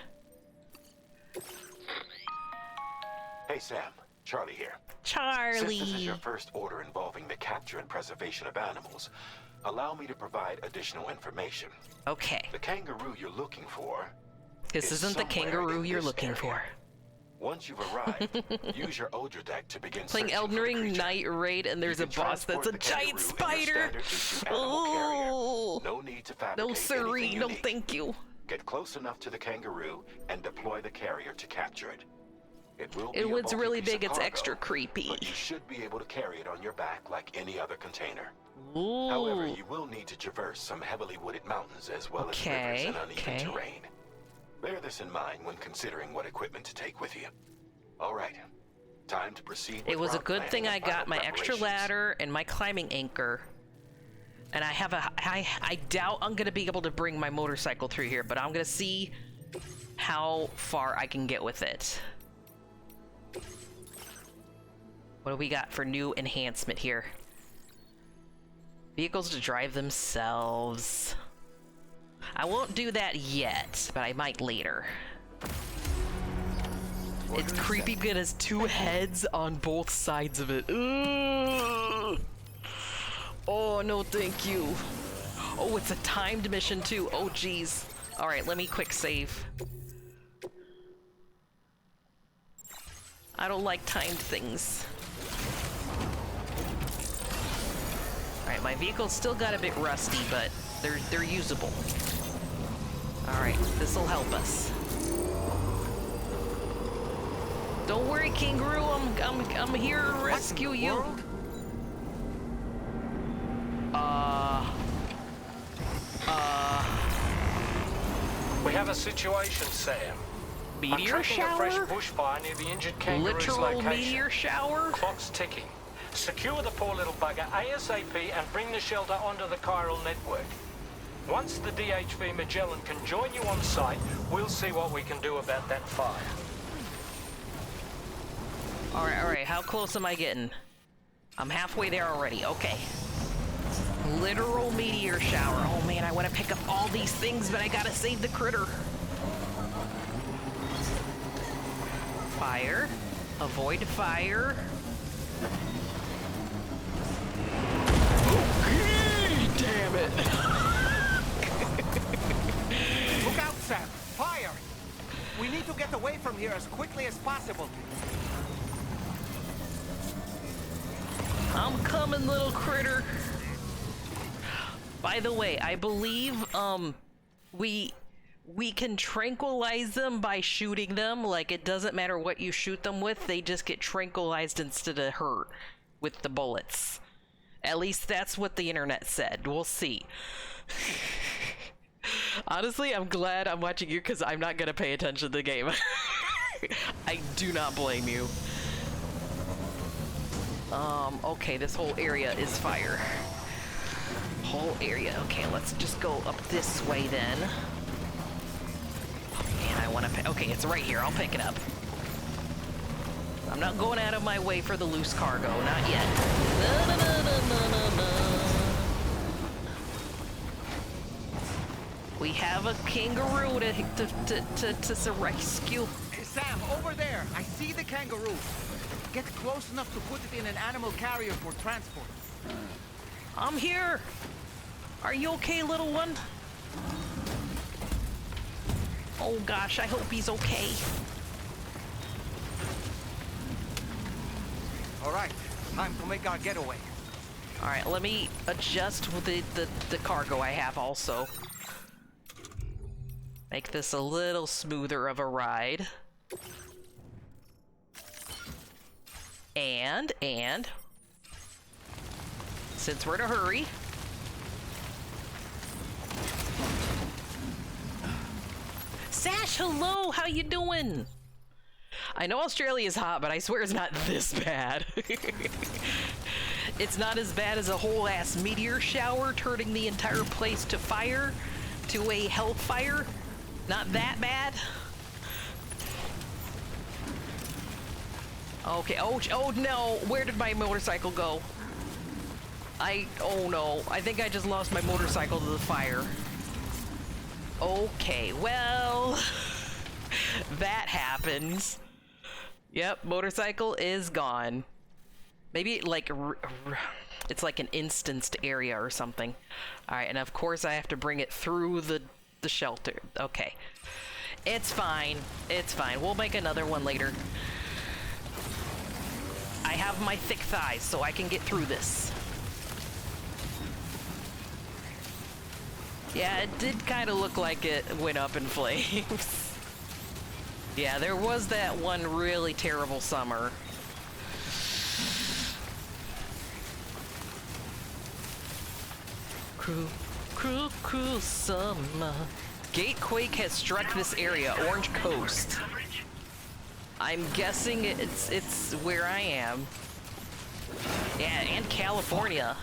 Hey Sam, Charlie here. Charlie. Since this is your first order involving the capture and preservation of animals, allow me to provide additional information. Okay. The kangaroo you're looking for. This isn't the kangaroo you're looking for. Once you've arrived, use your Odra deck to begin playing Elden Ring Night Raid, and there's a boss that's a giant spider. Oh, no need to fabricate. No siree, no thank you. Get close enough to the kangaroo and deploy the carrier to capture it. It's really big, it's extra creepy. But you should be able to carry it on your back like any other container. Ooh. However, you will need to traverse some heavily wooded mountains as well as rivers and uneven terrain. Bear this in mind when considering what equipment to take with you. All right, time to proceed. It was a good thing I got my extra ladder and my climbing anchor. And I doubt I'm gonna be able to bring my motorcycle through here, but I'm gonna see how far I can get with it. What do we got for new enhancement here? Vehicles to drive themselves. I won't do that yet, but I might later. It's creepy because it has two heads on both sides of it. Ugh. Oh, no thank you. Oh, it's a timed mission too. Oh, geez. All right, let me quick save. I don't like timed things. Alright, my vehicle's still got a bit rusty, but they're usable. Alright, this'll help us. Don't worry, kangaroo, I'm here to rescue you. We have a situation, Sam. Meteor shower? A fresh bushfire near the injured kangaroo's Literal location. meteor shower? Clock's ticking. Secure the poor little bugger ASAP and bring the shelter onto the chiral network. Once the DHV Magellan can join you on site, we'll see what we can do about that fire. Alright, how close am I getting? I'm halfway there already, okay. Literal meteor shower. Oh man, I want to pick up all these things, but I gotta save the critter. Fire. Avoid fire. Okay, damn it. Look out, Sam! Fire! We need to get away from here as quickly as possible. I'm coming, little critter. By the way, I believe we can tranquilize them by shooting them. Like, it doesn't matter what you shoot them with, they just get tranquilized instead of hurt with the bullets. At least that's what the internet said. We'll see. Honestly, I'm glad I'm watching you because I'm not gonna pay attention to the game. I do not blame you. Okay, this whole area is fire. Whole area. Okay, let's just go up this way then. And I want to okay, it's right here. I'll pick it up. I'm not going out of my way for the loose cargo. Not yet. No, no, no, no, no, no, no. We have a kangaroo to rescue. Hey, Sam, over there. I see the kangaroo. Get close enough to put it in an animal carrier for transport. I'm here. Are you okay, little one? Oh gosh, I hope he's okay. All right, time to make our getaway. All right, let me adjust the cargo I have also. Make this a little smoother of a ride. And since we're in a hurry, Sash, hello, how you doing? I know Australia's hot, but I swear it's not this bad. It's not as bad as a whole ass meteor shower turning the entire place to fire, to a hellfire. Not that bad. Okay, oh no, where did my motorcycle go? Oh no, I think I just lost my motorcycle to the fire. Okay, well, that happens. Yep, motorcycle is gone. Maybe like it's like an instanced area or something. All right, and of course I have to bring it through the shelter. Okay, it's fine. It's fine. We'll make another one later. I have my thick thighs, so I can get through this. Yeah, it did kind of look like it went up in flames. Yeah, there was that one really terrible summer. Cruel summer. Gatequake has struck this area, Orange Coast. I'm guessing it's where I am. Yeah, and California.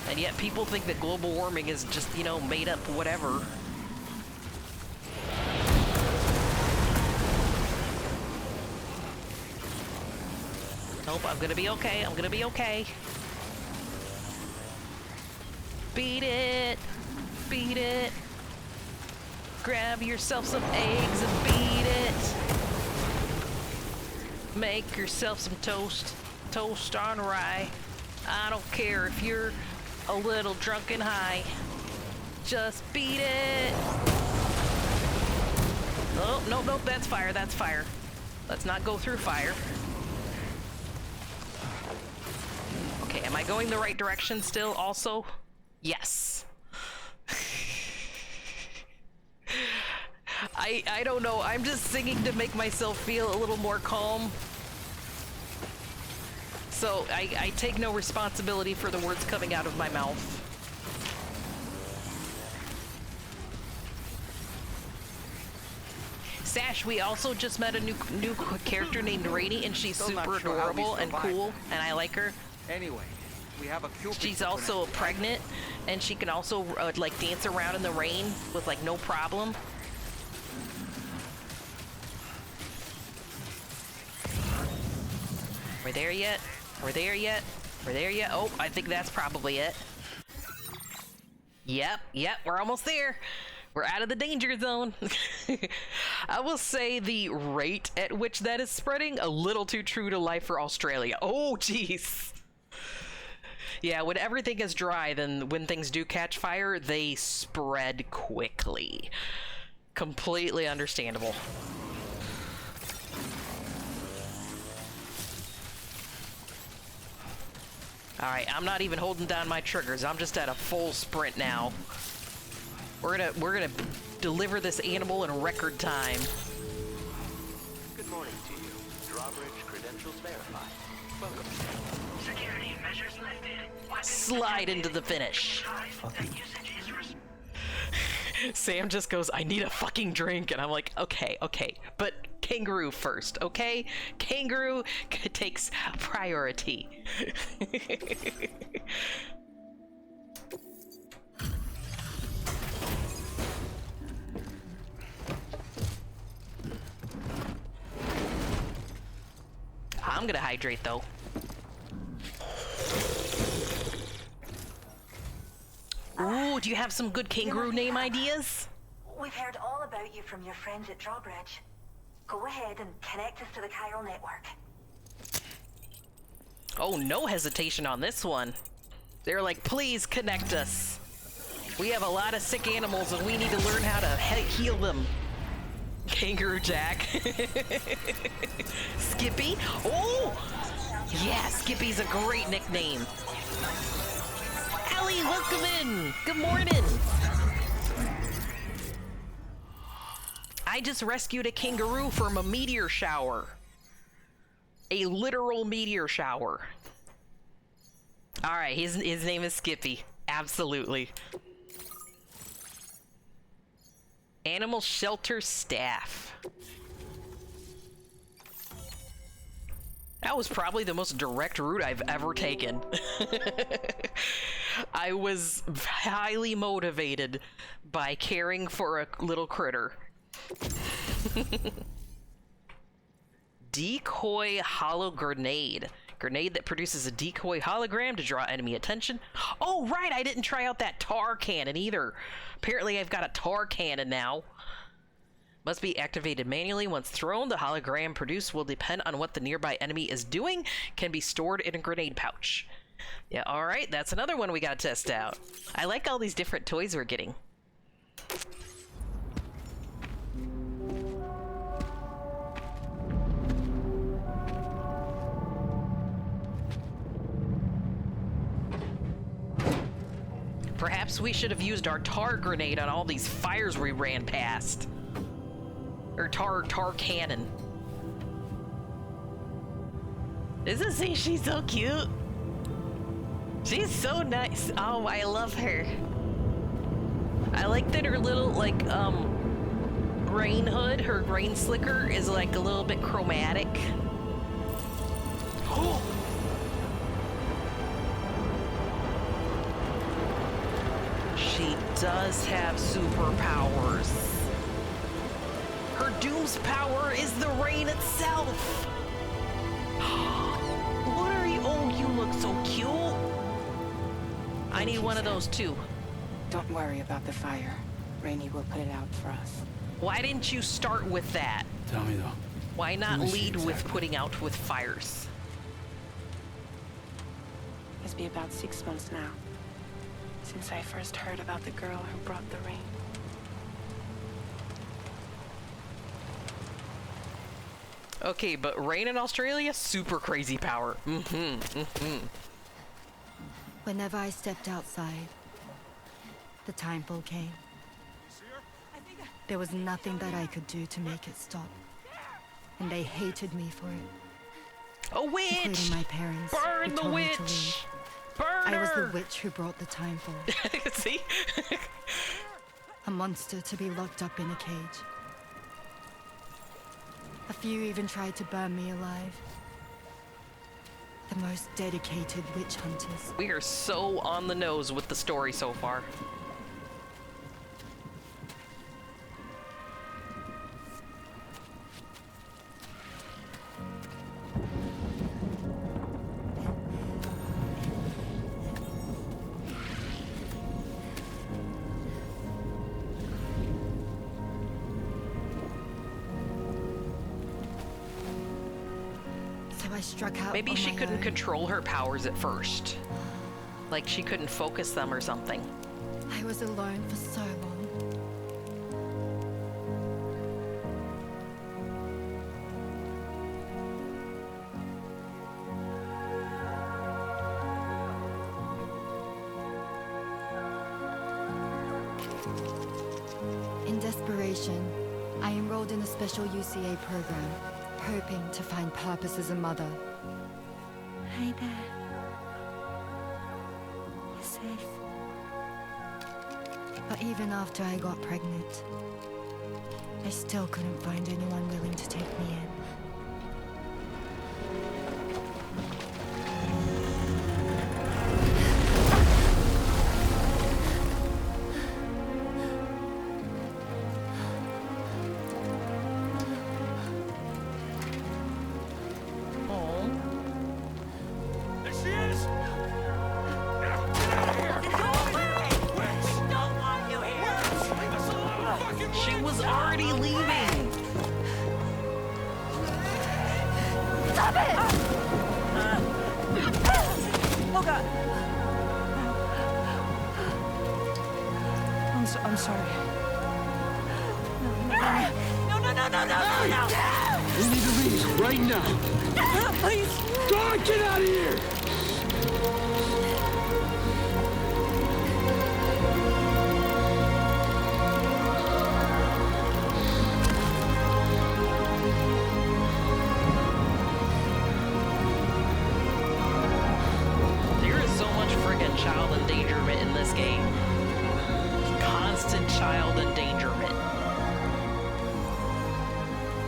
And yet people think that global warming is just, you know, made up whatever. Nope, I'm gonna be okay. I'm gonna be okay. Beat it. Beat it. Grab yourself some eggs and beat it. Make yourself some toast. Toast on rye. I don't care if you're a little drunk and high. Just beat it. Oh, nope, that's fire, that's fire. Let's not go through fire. Okay, am I going the right direction still also? Yes. I don't know, I'm just singing to make myself feel a little more calm. So I take no responsibility for the words coming out of my mouth. Sash, we also just met a new character named Rainy, and she's super adorable and cool, and I like her. Anyway, we have a Cupid. She's also pregnant, and she can also like dance around in the rain with like no problem. We're there yet? We're there yet? We're there yet? Oh, I think that's probably it. Yep, we're almost there. We're out of the danger zone. I will say the rate at which that is spreading, a little too true to life for Australia. Oh, jeez. Yeah, when everything is dry, then when things do catch fire, they spread quickly. Completely understandable. Alright, I'm not even holding down my triggers. I'm just at a full sprint now. We're gonna deliver this animal in record time. Good morning to you. Drawbridge credentials verified. Welcome. Security measures lifted. Slide into the finish. Sam just goes, I need a fucking drink, and I'm like, okay, but kangaroo first, okay? Kangaroo takes priority. I'm gonna hydrate though. Ooh, do you have some good kangaroo name ideas? We've heard all about you from your friends at Drawbridge. Go ahead and connect us to the chiral network. Oh, no hesitation on this one. They're like, please connect us. We have a lot of sick animals and we need to learn how to heal them. Kangaroo Jack. Skippy. Oh! Yeah, Skippy's a great nickname. Allie, welcome in. Good morning. I just rescued a kangaroo from a meteor shower. A literal meteor shower. All right, his name is Skippy. Absolutely. Animal shelter staff. That was probably the most direct route I've ever taken. I was highly motivated by caring for a little critter. Decoy hollow grenade. Grenade that produces a decoy hologram to draw enemy attention. Oh, right, I didn't try out that tar cannon either. Apparently I've got a tar cannon now. Must be activated manually. Once thrown, the hologram produced will depend on what the nearby enemy is doing. Can be stored in a grenade pouch. Yeah, all right, that's another one we gotta test out. I like all these different toys we're getting. Perhaps we should have used our tar grenade on all these fires we ran past. Or tar cannon. Isn't she's so cute? She's so nice. Oh, I love her. I like that her little, like, grain hood, her grain slicker is like a little bit chromatic. Oh! She does have superpowers. Her doom's power is the rain itself. What are you? Oh, you look so cute. I need one of those too. Don't worry about the fire. Rainy will put it out for us. Why didn't you start with that? Tell me though. Why not lead with putting out with fires? It's been about 6 months now since I first heard about the girl who brought the rain. Okay, but rain in Australia, super crazy power. Whenever I stepped outside, the timefall came. There was nothing that I could do to make it stop. And they hated me for it. A witch! Including my parents. Burn who the told me to witch! leave. Burn I was her! the witch who brought the timefall. See? A monster to be locked up in a cage. A few even tried to burn me alive. The most dedicated witch hunters. We are so on the nose with the story so far. I struck out. Maybe she couldn't control her powers at first. Like she couldn't focus them or something. I was alone for so long. In desperation, I enrolled in a special UCA program, hoping to find purpose as a mother. Hi there. You're safe. But even after I got pregnant, I still couldn't find anyone willing to take me in. Stop it! Oh God! I'm sorry. No. We need to leave right now. Please. God, get out of here! There is so much friggin' child endangerment in this game. Constant child endangerment.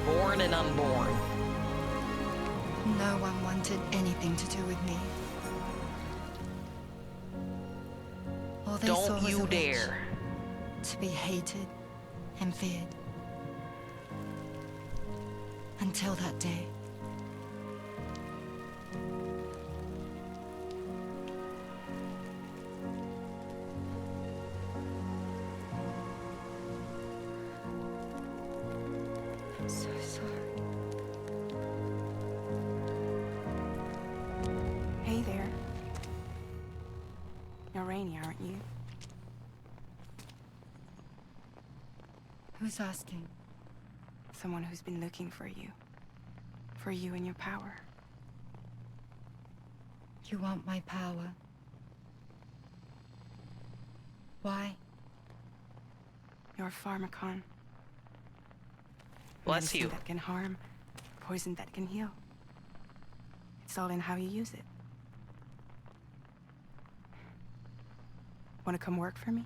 Born and unborn. No one wanted anything to do with me. All they saw Don't was you a witch, dare. to be hated and feared. Until that day. I'm so sorry. Hey there. You're Rainy, aren't you? Who's asking? Someone who's been looking for you. For you and your power. You want my power? Why? You're a pharmacon. Bless Medicine you. that can harm, poison that can heal. It's all in how you use it. Want to come work for me?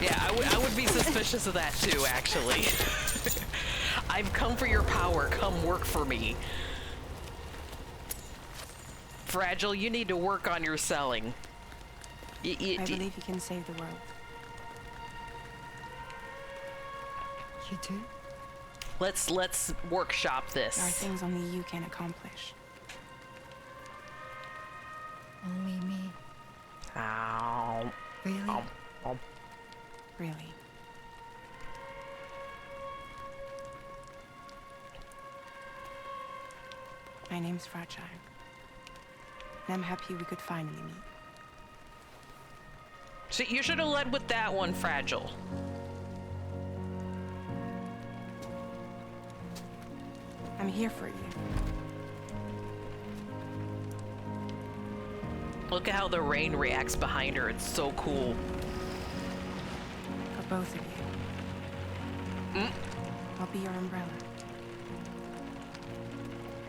Yeah, I would be suspicious of that too, actually. I've come for your power. Come work for me. Fragile, you need to work on your selling. I believe you can save the world. You do? Let's workshop this. There are things only you can accomplish. Only me. Ow. Really? Ow. Really. My name's Fragile. And I'm happy we could finally meet. So you should have led with that one, Fragile. I'm here for you. Look at how the rain reacts behind her. It's so cool. For both of you. I'll be your umbrella.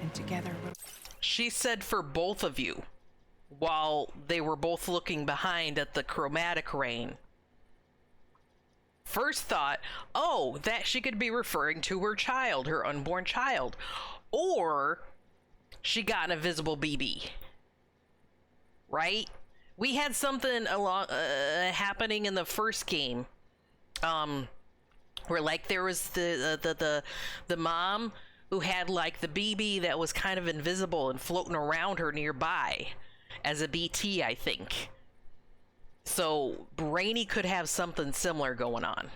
And together we'll... She said for both of you, while they were both looking behind at the chromatic rain. First thought, oh, that she could be referring to her child, her unborn child. Or she got an invisible BB. Right? We had something along happening in the first game. Where like there was the mom who had like the BB that was kind of invisible and floating around her nearby as a BT, I think. So Rainy could have something similar going on.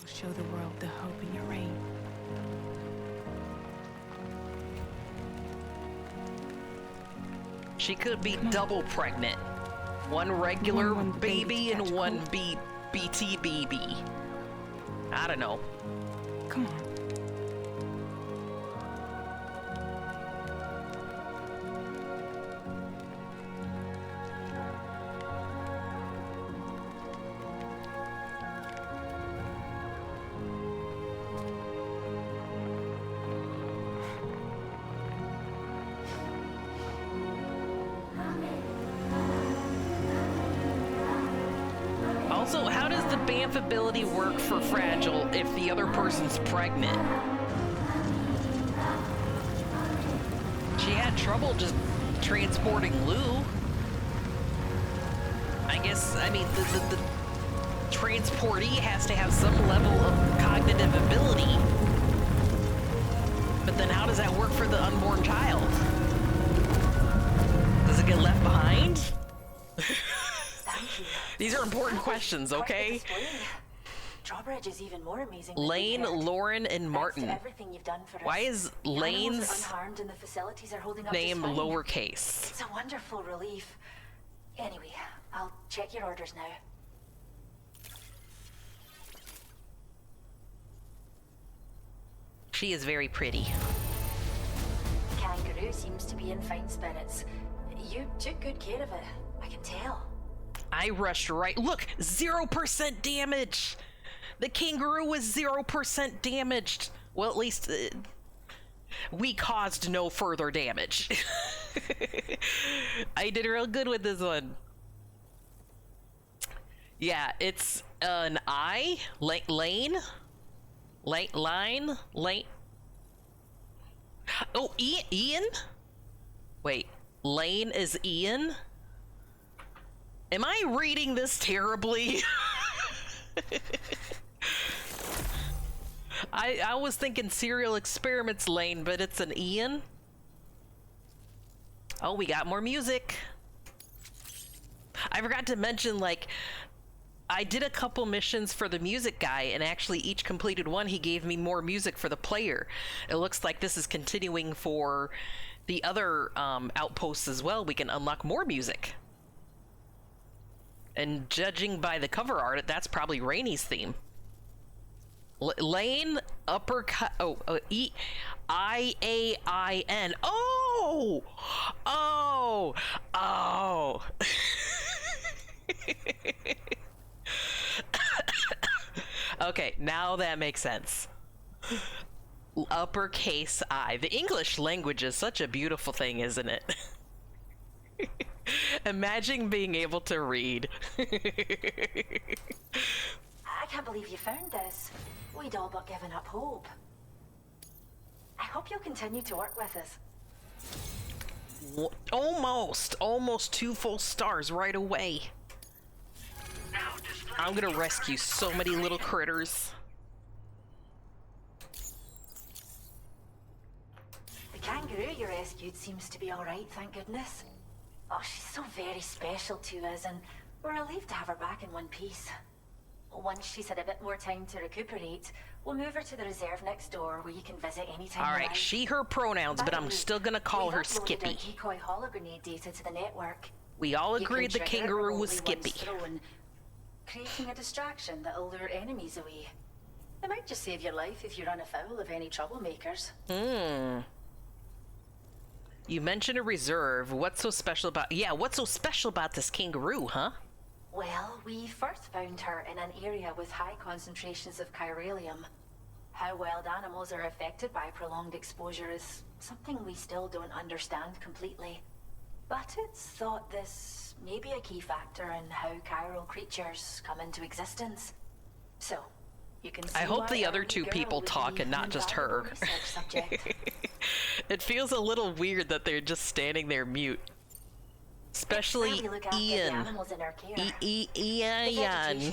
Show the world the hope in your reign. She could be double pregnant. One regular baby and one BT baby. I don't know. Come on. Also, how does the Banff ability work for Fragile if the other person's pregnant? She had trouble just transporting Lou. I guess, I mean, the transportee has to have some level of cognitive ability. But then how does that work for the unborn child? Does it get left behind? These are important questions, okay? Drawbridge is even more amazing. Lane, Lauren, and Martin. Thanks to everything you've done for us. Why is Lane's unharmed and the facilities are holding up name just fine. lowercase? It's a wonderful relief. Anyway, I'll check your orders now. She is very pretty. Kangaroo seems to be in fine spirits. You took good care of it, I can tell. I rushed right. Look, 0% damage. The kangaroo was 0% damaged. Well, at least we caused no further damage. I did real good with this one. Yeah, it's an I. Lane. Oh, Ian? Wait, Lane is Ian? Am I reading this terribly? I was thinking Serial Experiments Lane, but it's an Ian? Oh, we got more music. I forgot to mention, like, I did a couple missions for the music guy, and actually each completed one, he gave me more music for the player. It looks like this is continuing for the other outposts as well. We can unlock more music. And judging by the cover art, that's probably Rainey's theme. Lane, uppercut, I-A-I-N. Oh! Oh! Oh! Okay, now that makes sense. Uppercase I. The English language is such a beautiful thing, isn't it? Imagine being able to read. I can't believe you found this. We'd all but given up hope. I hope you'll continue to work with us. Almost 2 full stars right away. I'm gonna rescue so many little critters. The kangaroo you rescued seems to be alright, thank goodness. Oh, she's so very special to us, and we're relieved to have her back in one piece. Once she's had a bit more time to recuperate, we'll move her to the reserve next door where you can visit anytime. Alright, she, her pronouns, but I'm still gonna call her Skippy. Our decoy hologrenade data to the network. We all agreed the kangaroo was Skippy. Creating a distraction that'll lure enemies away. It might just save your life if you run afoul of any troublemakers. You mentioned a reserve. What's so special about... Yeah, what's so special about this kangaroo, huh? Well, we first found her in an area with high concentrations of chiralium. How wild animals are affected by prolonged exposure is something we still don't understand completely. But it's thought this may be a key factor in how chiral creatures come into existence. So, you can see I hope the why other our two girl people would talk be and not an just invaluable her. research subject. It feels a little weird that they're just standing there mute. Especially Ian. Ian.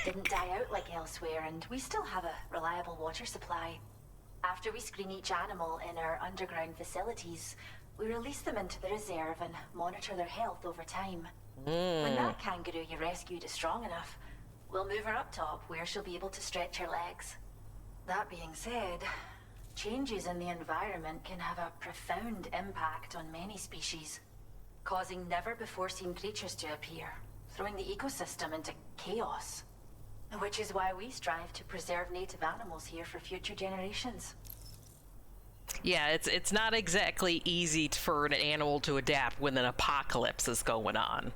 Didn't die out like elsewhere, and we still have a reliable water supply. After we screen each animal in our underground facilities, we release them into the reserve and monitor their health over time. When that kangaroo you rescued is strong enough, we'll move her up top where she'll be able to stretch her legs. That being said, changes in the environment can have a profound impact on many species, causing never-before-seen creatures to appear, throwing the ecosystem into chaos. Which is why we strive to preserve native animals here for future generations. Yeah, it's not exactly easy for an animal to adapt when an apocalypse is going on.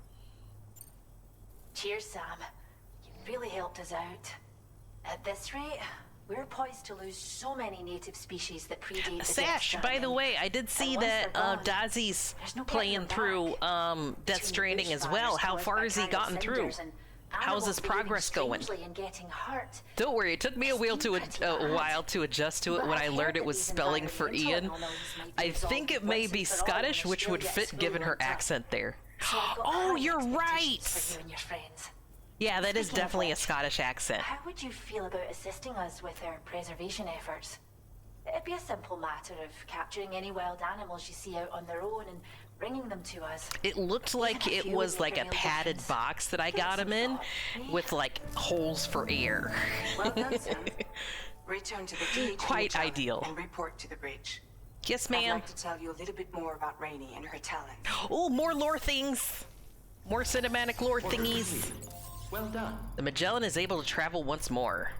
Cheers, Sam. You really helped us out. At this rate, we're poised to lose so many native species that predate the Sash, by the way, I did see that Dazzy's playing through Death Stranding as well. How far has he gotten through? How's his progress going? Don't worry, it took me a while to adjust to it when I learned it was spelling for Ian. I think it may be Scottish, which would fit given her accent there. Oh, you're right! Yeah, that is definitely a Scottish accent. How would you feel about assisting us with our preservation efforts? It'd be a simple matter of capturing any wild animals you see out on their own and bringing them to us. It looked like it was like a padded box that I got him in, with like holes for air. Well done, Sam. Return to the DHV Quite ideal. And report to the bridge. Yes, I'd ma'am. like to tell you a little bit more about Rainey and her talents. Oh, more lore things. More cinematic lore thingies. Well done. The Magellan is able to travel once more.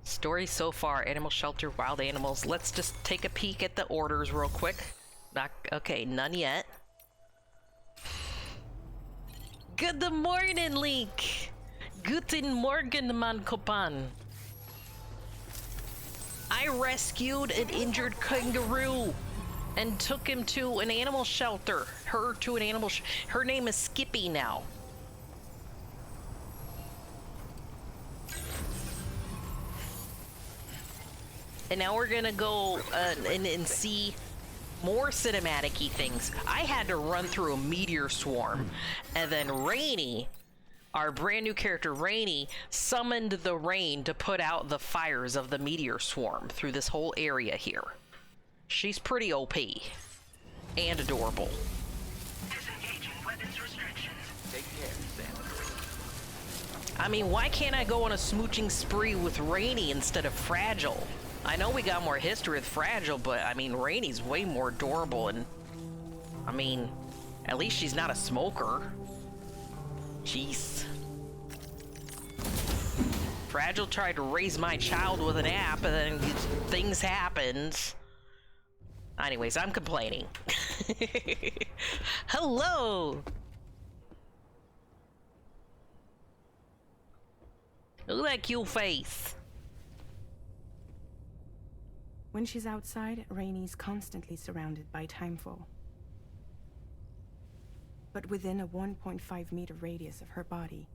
Story so far: animal shelter, wild animals. Let's just take a peek at the orders real quick. Okay, none yet. Good morning, Link. Guten Morgen, mein Kopan. I rescued an injured kangaroo and took him to an animal shelter. Her name is Skippy now. And now we're gonna go and see more cinematic-y things. I had to run through a meteor swarm, and then Rainey, our brand new character Rainey, summoned the rain to put out the fires of the meteor swarm through this whole area here. She's pretty OP and adorable. Disengaging weapons restrictions. Take care, Sam. I mean, why can't I go on a smooching spree with Rainey instead of Fragile? I know we got more history with Fragile, but I mean, Rainey's way more adorable, and I mean, at least she's not a smoker. Jeez. Fragile tried to raise my child with an app, and then things happened. Anyways, I'm complaining. Hello! Look at that cute face. When she's outside, Rainey's constantly surrounded by timefall. But within a 1.5 meter radius of her body,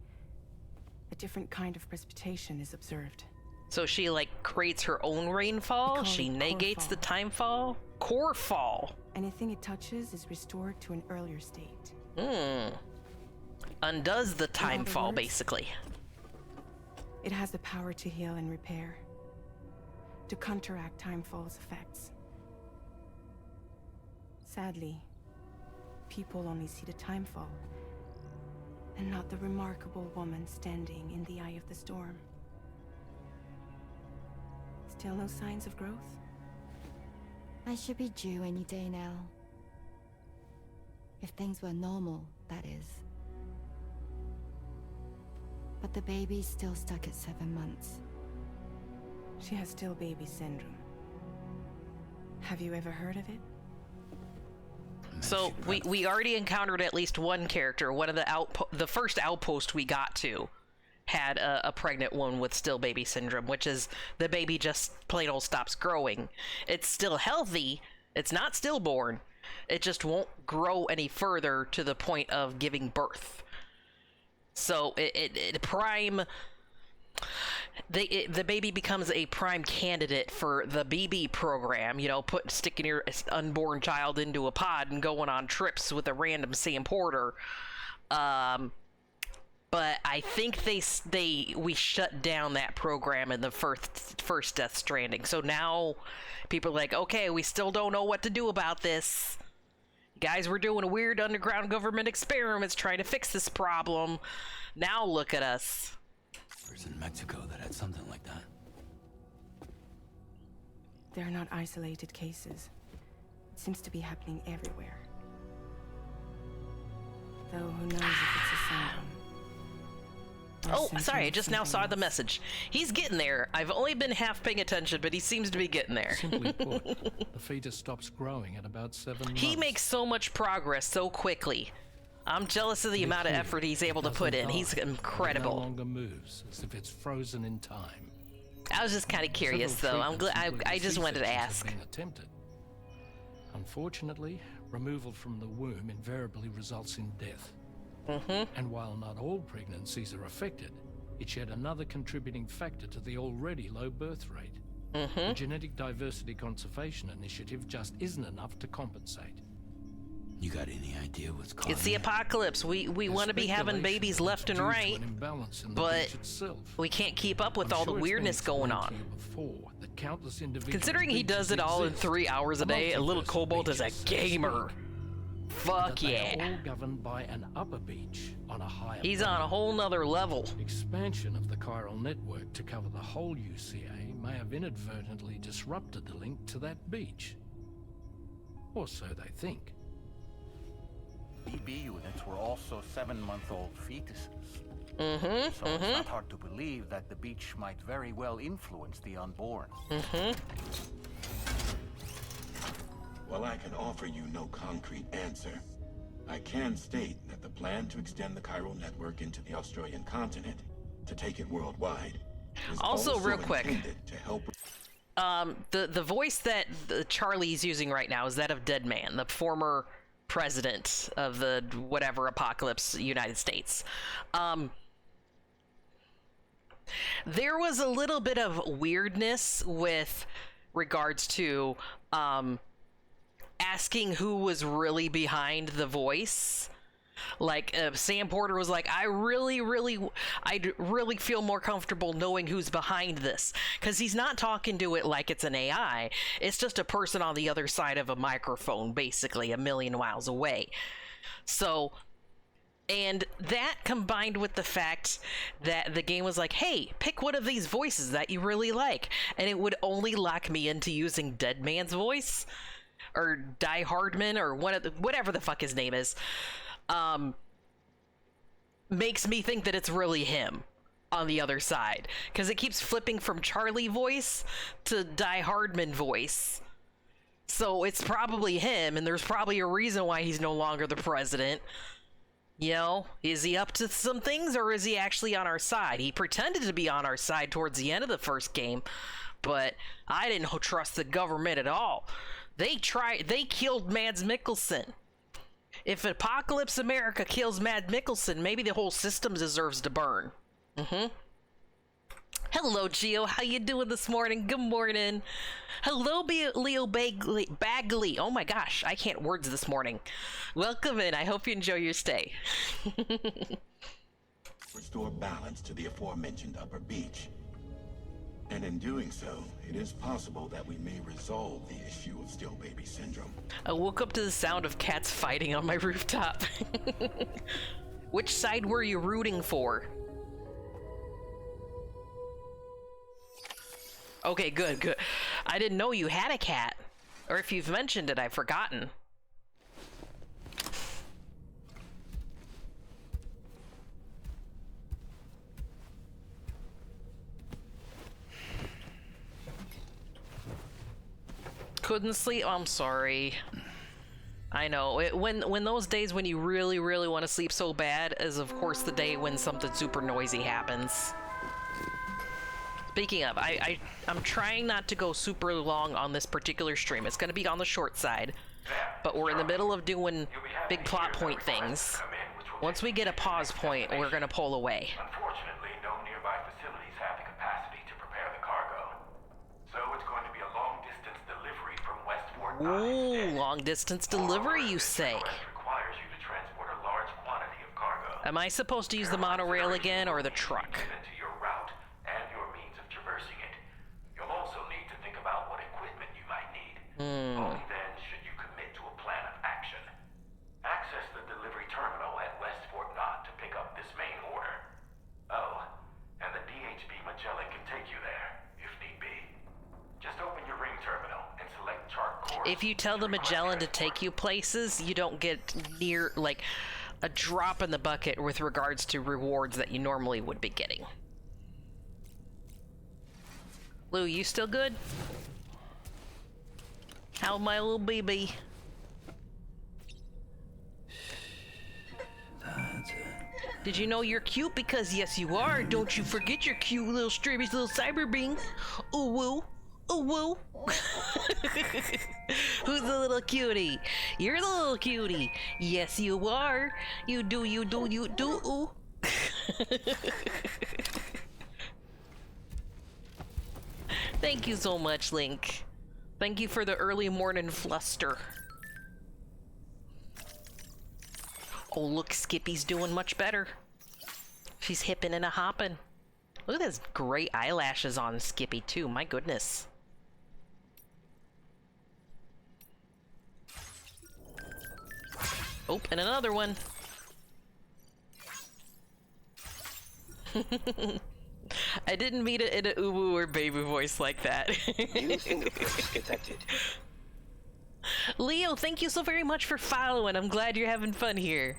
a different kind of precipitation is observed. So she, like, creates her own rainfall? She negates the timefall? Core fall. Anything it touches is restored to an earlier state. Undoes the timefall, basically. It has the power to heal and repair, to counteract timefall's effects. Sadly, people only see the timefall, and not the remarkable woman standing in the eye of the storm. Still no signs of growth? I should be due any day now. If things were normal, that is. But the baby's still stuck at 7 months. She has still baby syndrome. Have you ever heard of it? So we already encountered at least one character. One of the first outpost we got to had a pregnant woman with still baby syndrome, which is the baby just plain old stops growing. It's still healthy. It's not stillborn. It just won't grow any further to the point of giving birth. So the baby becomes a prime candidate for the BB program, you know, sticking your unborn child into a pod and going on trips with a random Sam Porter. But I think we shut down that program in the first Death Stranding. So now people are like, okay, we still don't know what to do about this. Guys, we're doing weird underground government experiments trying to fix this problem. Now look at us. Where's in Mexico that had something like that? They're not isolated cases. It seems to be happening everywhere. Though who knows if it's a syndrome. Oh, sorry, I just now saw the message. He's getting there. I've only been half paying attention, but he seems to be getting there. Simply put, the fetus stops growing at about 7 months. He makes so much progress so quickly. I'm jealous of the amount of effort he's able to put in. He's incredible. It no longer moves, as if it's frozen in time. I was just kind of curious, though. I'm glad. I just wanted to ask. Attempted. Unfortunately, removal from the womb invariably results in death. And while not all pregnancies are affected, it's yet another contributing factor to the already low birth rate. The Genetic Diversity Conservation Initiative just isn't enough to compensate. You got any idea what's causing it? It's the apocalypse. We want to be having babies left and right, but we can't keep up with all the weirdness going on. Before that countless individual Considering he does it all in 3 hours a day, a little kobold is a gamer. Fuck yeah. They are all governed by an upper beach on a higher He's plane. on a whole nother level. Expansion of the chiral network to cover the whole UCA may have inadvertently disrupted the link to that beach. Or so they think. BB units were also 7-month-old fetuses. Mm-hmm. So it's not hard to believe that the beach might very well influence the unborn. Mm-hmm. While I can offer you no concrete answer, I can state that the plan to extend the chiral network into the Australian continent, to take it worldwide, is also real quick, intended to help. The voice that Charlie's using right now is that of Dead Man, the former president of the whatever apocalypse United States. There was a little bit of weirdness with regards to asking who was really behind the voice. Like Sam Porter was like, I'd really feel more comfortable knowing who's behind this, because he's not talking to it like it's an AI. It's just a person on the other side of a microphone, basically a million miles away. So, and that combined with the fact that the game was like, hey, pick one of these voices that you really like, and it would only lock me into using Dead Man's voice or Die Hardman or whatever the fuck his name is. Makes me think that it's really him on the other side, because it keeps flipping from Charlie voice to Die Hardman voice. So it's probably him, and there's probably a reason why he's no longer the president. You know, is he up to some things, or is he actually on our side? He pretended to be on our side towards the end of the first game, but I didn't trust the government at all. They killed Mads Mikkelsen. If Apocalypse America kills Mads Mikkelsen, maybe the whole system deserves to burn. Hello, Gio. How you doing this morning? Good morning. Hello, Leo Bagley. Oh my gosh, I can't words this morning. Welcome in. I hope you enjoy your stay. Restore balance to the aforementioned upper beach. And in doing so, it is possible that we may resolve the issue of still baby syndrome. I woke up to the sound of cats fighting on my rooftop. Which side were you rooting for? Okay, good. I didn't know you had a cat. Or if you've mentioned it, I've forgotten. Couldn't sleep? I'm sorry. I know. When those days when you really want to sleep so bad is, of course, the day when something super noisy happens. Speaking of, I'm trying not to go super long on this particular stream. It's going to be on the short side. But we're in the middle of doing big plot point things. Once we get a pause point, we're going to pull away. Unfortunately, no nearby facilities have the capacity to prepare the cargo. So it's going to be a long-distance delivery from Westport. Ooh, long-distance delivery, you say? Requires you to transport a large quantity of cargo. Am I supposed to use the monorail again or the truck? To your route and your means of traversing it. You'll also need to think about what equipment you might need. Only then should you commit to a plan of action. Access the delivery terminal at Westport Knot to pick up this main order. Oh, and the DHB Magellan can take you there, if need be. Just open your ring terminal and select chart course. If you tell the Magellan to take you places, you don't get near, like, a drop in the bucket with regards to rewards that you normally would be getting. Lou, you still good? How my little baby? Did you know you're cute? Because yes, you are. Don't you forget your cute little streamish little cyber being. Ooh woo. Ooh woo. Who's the little cutie? You're the little cutie. Yes, you are. You do. Ooh. Thank you so much, Link. Thank you for the early morning fluster. Oh, look, Skippy's doing much better. She's hippin' and a hoppin'. Look at those great eyelashes on Skippy, too. My goodness. Oh, and another one. I didn't mean it in an uwu or baby voice like that. New fingerprints detected. Leo, thank you so very much for following. I'm glad you're having fun here.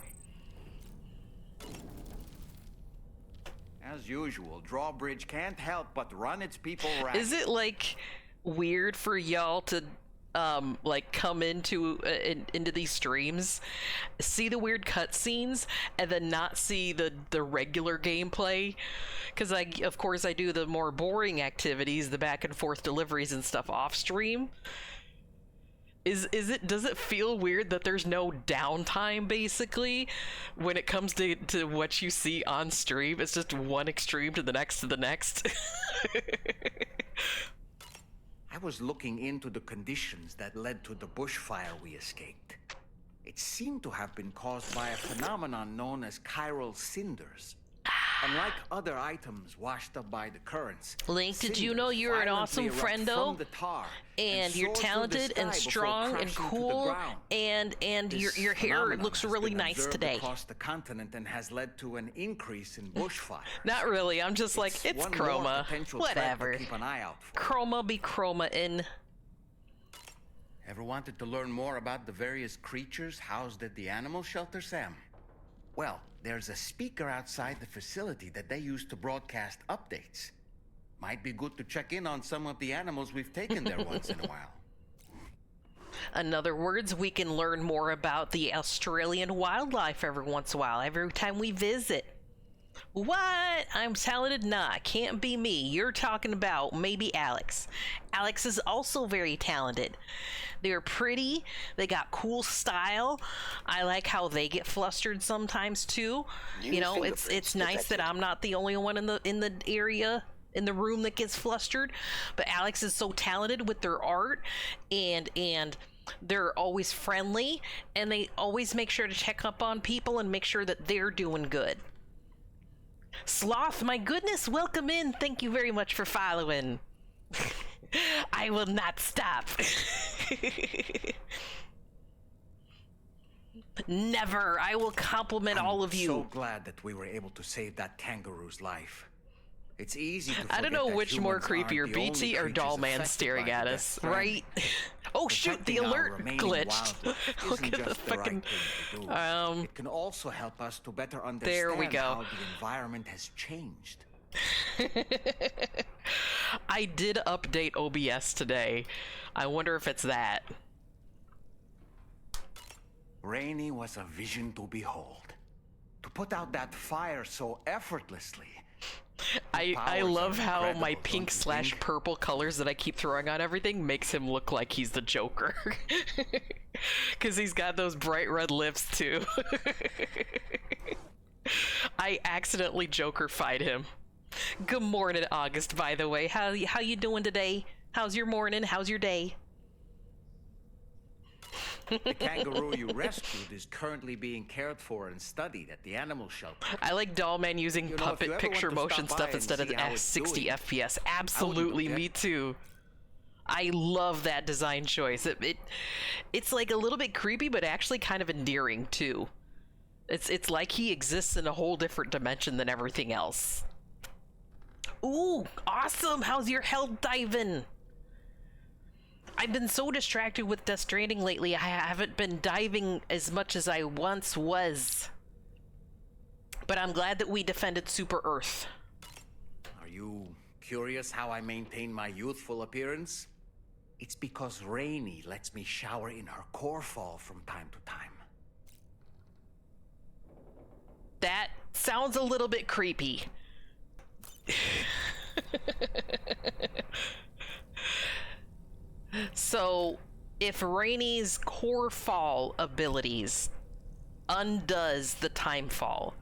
As usual, Drawbridge can't help but run its people ragged. Is it like weird for y'all to like come into these streams, see the weird cutscenes, and then not see the regular gameplay? Because of course I do the more boring activities, the back and forth deliveries and stuff off stream. Does it feel weird that there's no downtime basically when it comes to what you see on stream? It's just one extreme to the next to the next. I was looking into the conditions that led to the bushfire we escaped. It seemed to have been caused by a phenomenon known as chiral cinders. Unlike other items washed up by the currents, Link, did you know you're an awesome friendo? And you're talented and strong and cool, and your hair looks really nice today. Across the continent and has led to an increase in bushfire. Not really. I'm just like, it's chroma. Whatever. Keep an eye out for. Chroma be chroma in. Ever wanted to learn more about the various creatures housed at the animal shelter, Sam? Well, there's a speaker outside the facility that they use to broadcast updates. Might be good to check in on some of the animals we've taken there once in a while. In other words, we can learn more about the Australian wildlife every once in a while, every time we visit. What? I'm talented? Nah, can't be me. You're talking about maybe Alex. Alex is also very talented. They're pretty. They got cool style. I like how they get flustered sometimes too. You know, it's nice that I'm not the only one in the area, in the room that gets flustered. But Alex is so talented with their art, and they're always friendly, and they always make sure to check up on people and make sure that they're doing good. Sloth, my goodness, welcome in. Thank you very much for following. I will not stop. Never. I will compliment all of you. I'm so glad that we were able to save that kangaroo's life. It's easy to I don't know which more creepier, BT or Dollman staring at us, right? Oh shoot, the alert glitched. Look at the fucking... It can also help us to better understand there we go. How the environment has changed. I did update OBS today. I wonder if it's that. Rainy was a vision to behold. To put out that fire so effortlessly. I love how my pink / purple colors that I keep throwing on everything makes him look like he's the Joker. Because he's got those bright red lips too. I accidentally Joker-fied him. Good morning, August, by the way. How you doing today? How's your morning? How's your day? The kangaroo you rescued is currently being cared for and studied at the animal shelter. I like Dollman using puppet picture motion stuff instead of 60 FPS. Absolutely, me too. I love that design choice. It's like a little bit creepy, but actually kind of endearing too. It's like he exists in a whole different dimension than everything else. Ooh, awesome! How's your health diving? I've been so distracted with Death Stranding lately, I haven't been diving as much as I once was. But I'm glad that we defended Super Earth. Are you curious how I maintain my youthful appearance? It's because Rainy lets me shower in her core fall from time to time. That sounds a little bit creepy. So, if Rainy's core fall abilities undoes the time fall,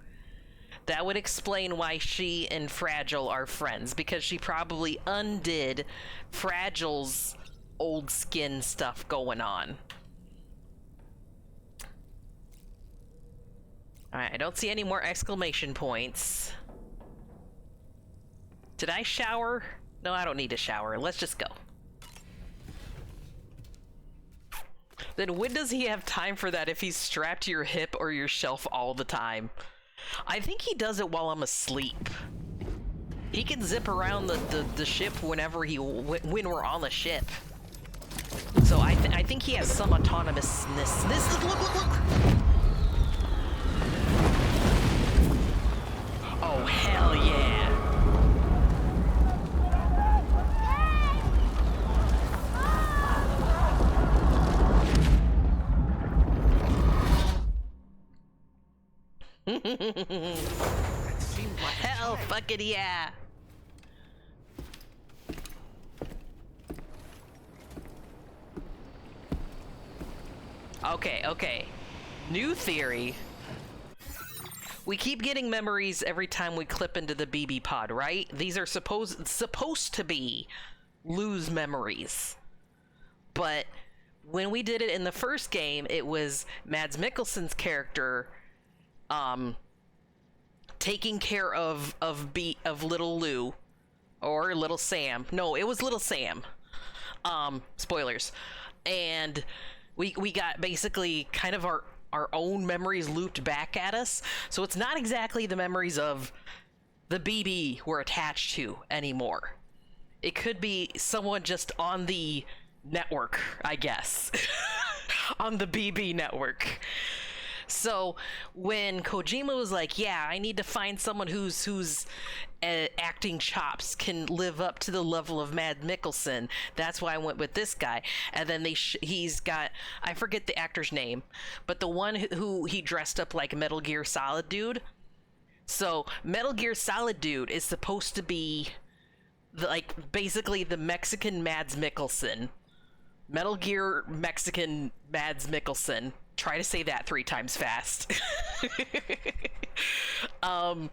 that would explain why she and Fragile are friends, because she probably undid Fragile's old skin stuff going on. Alright, I don't see any more exclamation points. Did I shower? No, I don't need to shower. Let's just go. Then when does he have time for that if he's strapped to your hip or your shelf all the time? I think he does it while I'm asleep. He can zip around the ship whenever when we're on the ship. So I think he has some autonomousness. Look. Oh, hell yeah. Hell fucking yeah. Okay. New theory. We keep getting memories every time we clip into the BB pod, right? These are supposed to be lose memories. But when we did it in the first game, it was Mads Mikkelsen's character taking care of little Lou or little Sam. No, it was little Sam. Spoilers. And we got basically kind of our own memories looped back at us. So it's not exactly the memories of the BB we're attached to anymore. It could be someone just on the network, I guess. On the BB network. So when Kojima was like, yeah, I need to find someone whose acting chops can live up to the level of Mads Mikkelsen, that's why I went with this guy. And then he's got, I forget the actor's name, but the one who he dressed up like Metal Gear Solid Dude. So Metal Gear Solid Dude is supposed to be basically the Mexican Mads Mikkelsen. Metal Gear Mexican Mads Mikkelsen. Try to say that 3 times fast. And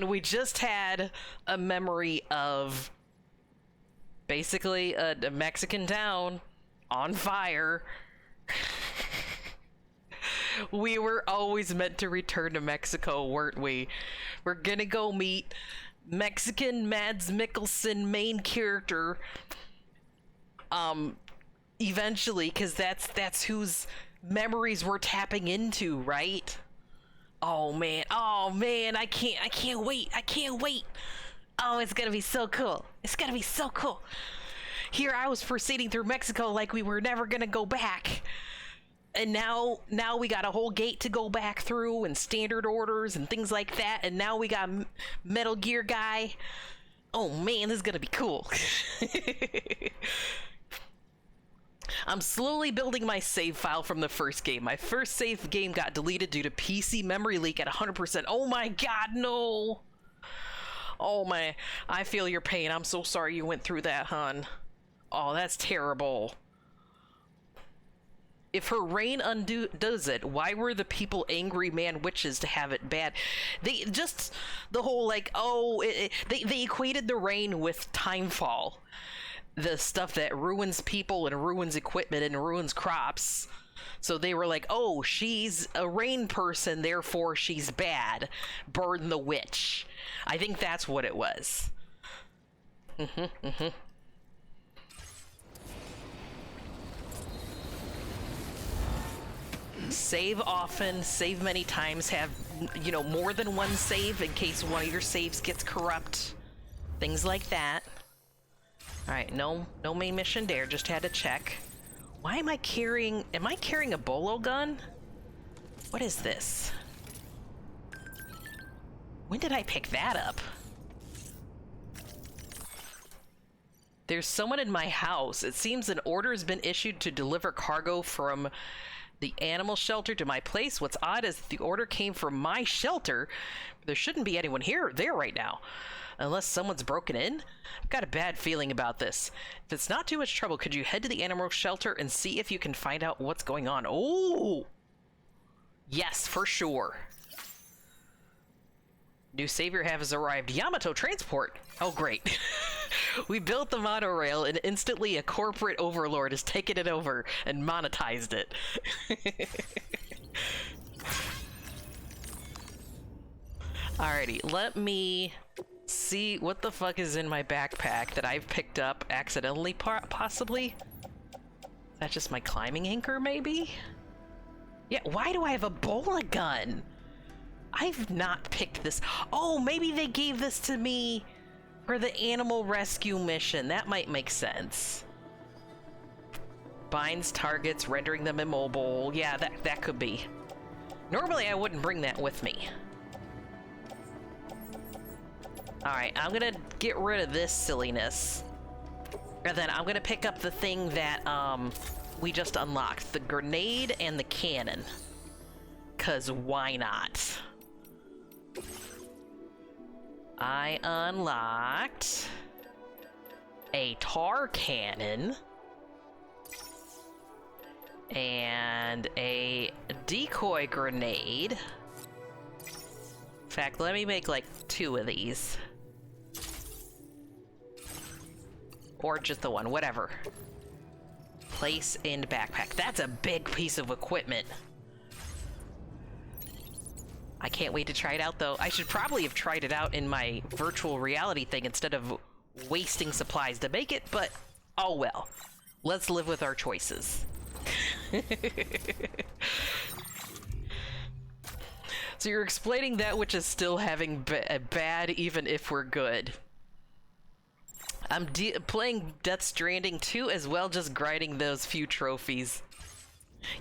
we just had a memory of basically a Mexican town on fire. We were always meant to return to Mexico, weren't we? We're gonna go meet Mexican Mads Mikkelsen main character eventually, because that's whose memories we're tapping into, right? Oh man, I can't wait. Oh, it's gonna be so cool. Here I was proceeding through Mexico like we were never gonna go back, and now we got a whole gate to go back through and standard orders and things like that, and now we got Metal Gear guy. Oh man, this is gonna be cool. I'm slowly building my save file from the first game. My first save game got deleted due to PC memory leak at 100%. Oh my god, no! Oh my, I feel your pain. I'm so sorry you went through that, hon. Oh, that's terrible. If her rain does it, why were the people angry man witches to have it bad? They just, the whole like, they equated the rain with timefall. The stuff that ruins people and ruins equipment and ruins crops. So they were like, oh, she's a rain person, therefore she's bad. Burn the witch. I think that's what it was. Save often, save many times, have, more than one save in case one of your saves gets corrupt. Things like that. Alright, no main mission there, just had to check. Why am I carrying a bolo gun? What is this? When did I pick that up? There's someone in my house. It seems an order has been issued to deliver cargo from the animal shelter to my place. What's odd is the order came from my shelter. There shouldn't be anyone there right now. Unless someone's broken in? I've got a bad feeling about this. If it's not too much trouble, could you head to the animal shelter and see if you can find out what's going on? Oh! Yes, for sure. New savior has arrived. Yamato Transport! Oh, great. We built the monorail and instantly a corporate overlord has taken it over and monetized it. Alrighty, let me see what the fuck is in my backpack that I've picked up accidentally, possibly. Is that just my climbing anchor, maybe? Yeah, why do I have a bola gun? I've not picked this. Oh, maybe they gave this to me for the animal rescue mission. That might make sense. Binds targets, rendering them immobile. Yeah, that could be. Normally, I wouldn't bring that with me. Alright, I'm gonna get rid of this silliness. And then I'm gonna pick up the thing that, we just unlocked. The grenade and the cannon. 'Cause why not? I unlocked a tar cannon and a decoy grenade. In fact, let me make like 2 of these. Or just the one, whatever. Place in backpack. That's a big piece of equipment. I can't wait to try it out, though. I should probably have tried it out in my virtual reality thing instead of wasting supplies to make it, but oh well. Let's live with our choices. So you're explaining that which is still having bad even if we're good. I'm playing Death Stranding 2 as well, just grinding those few trophies.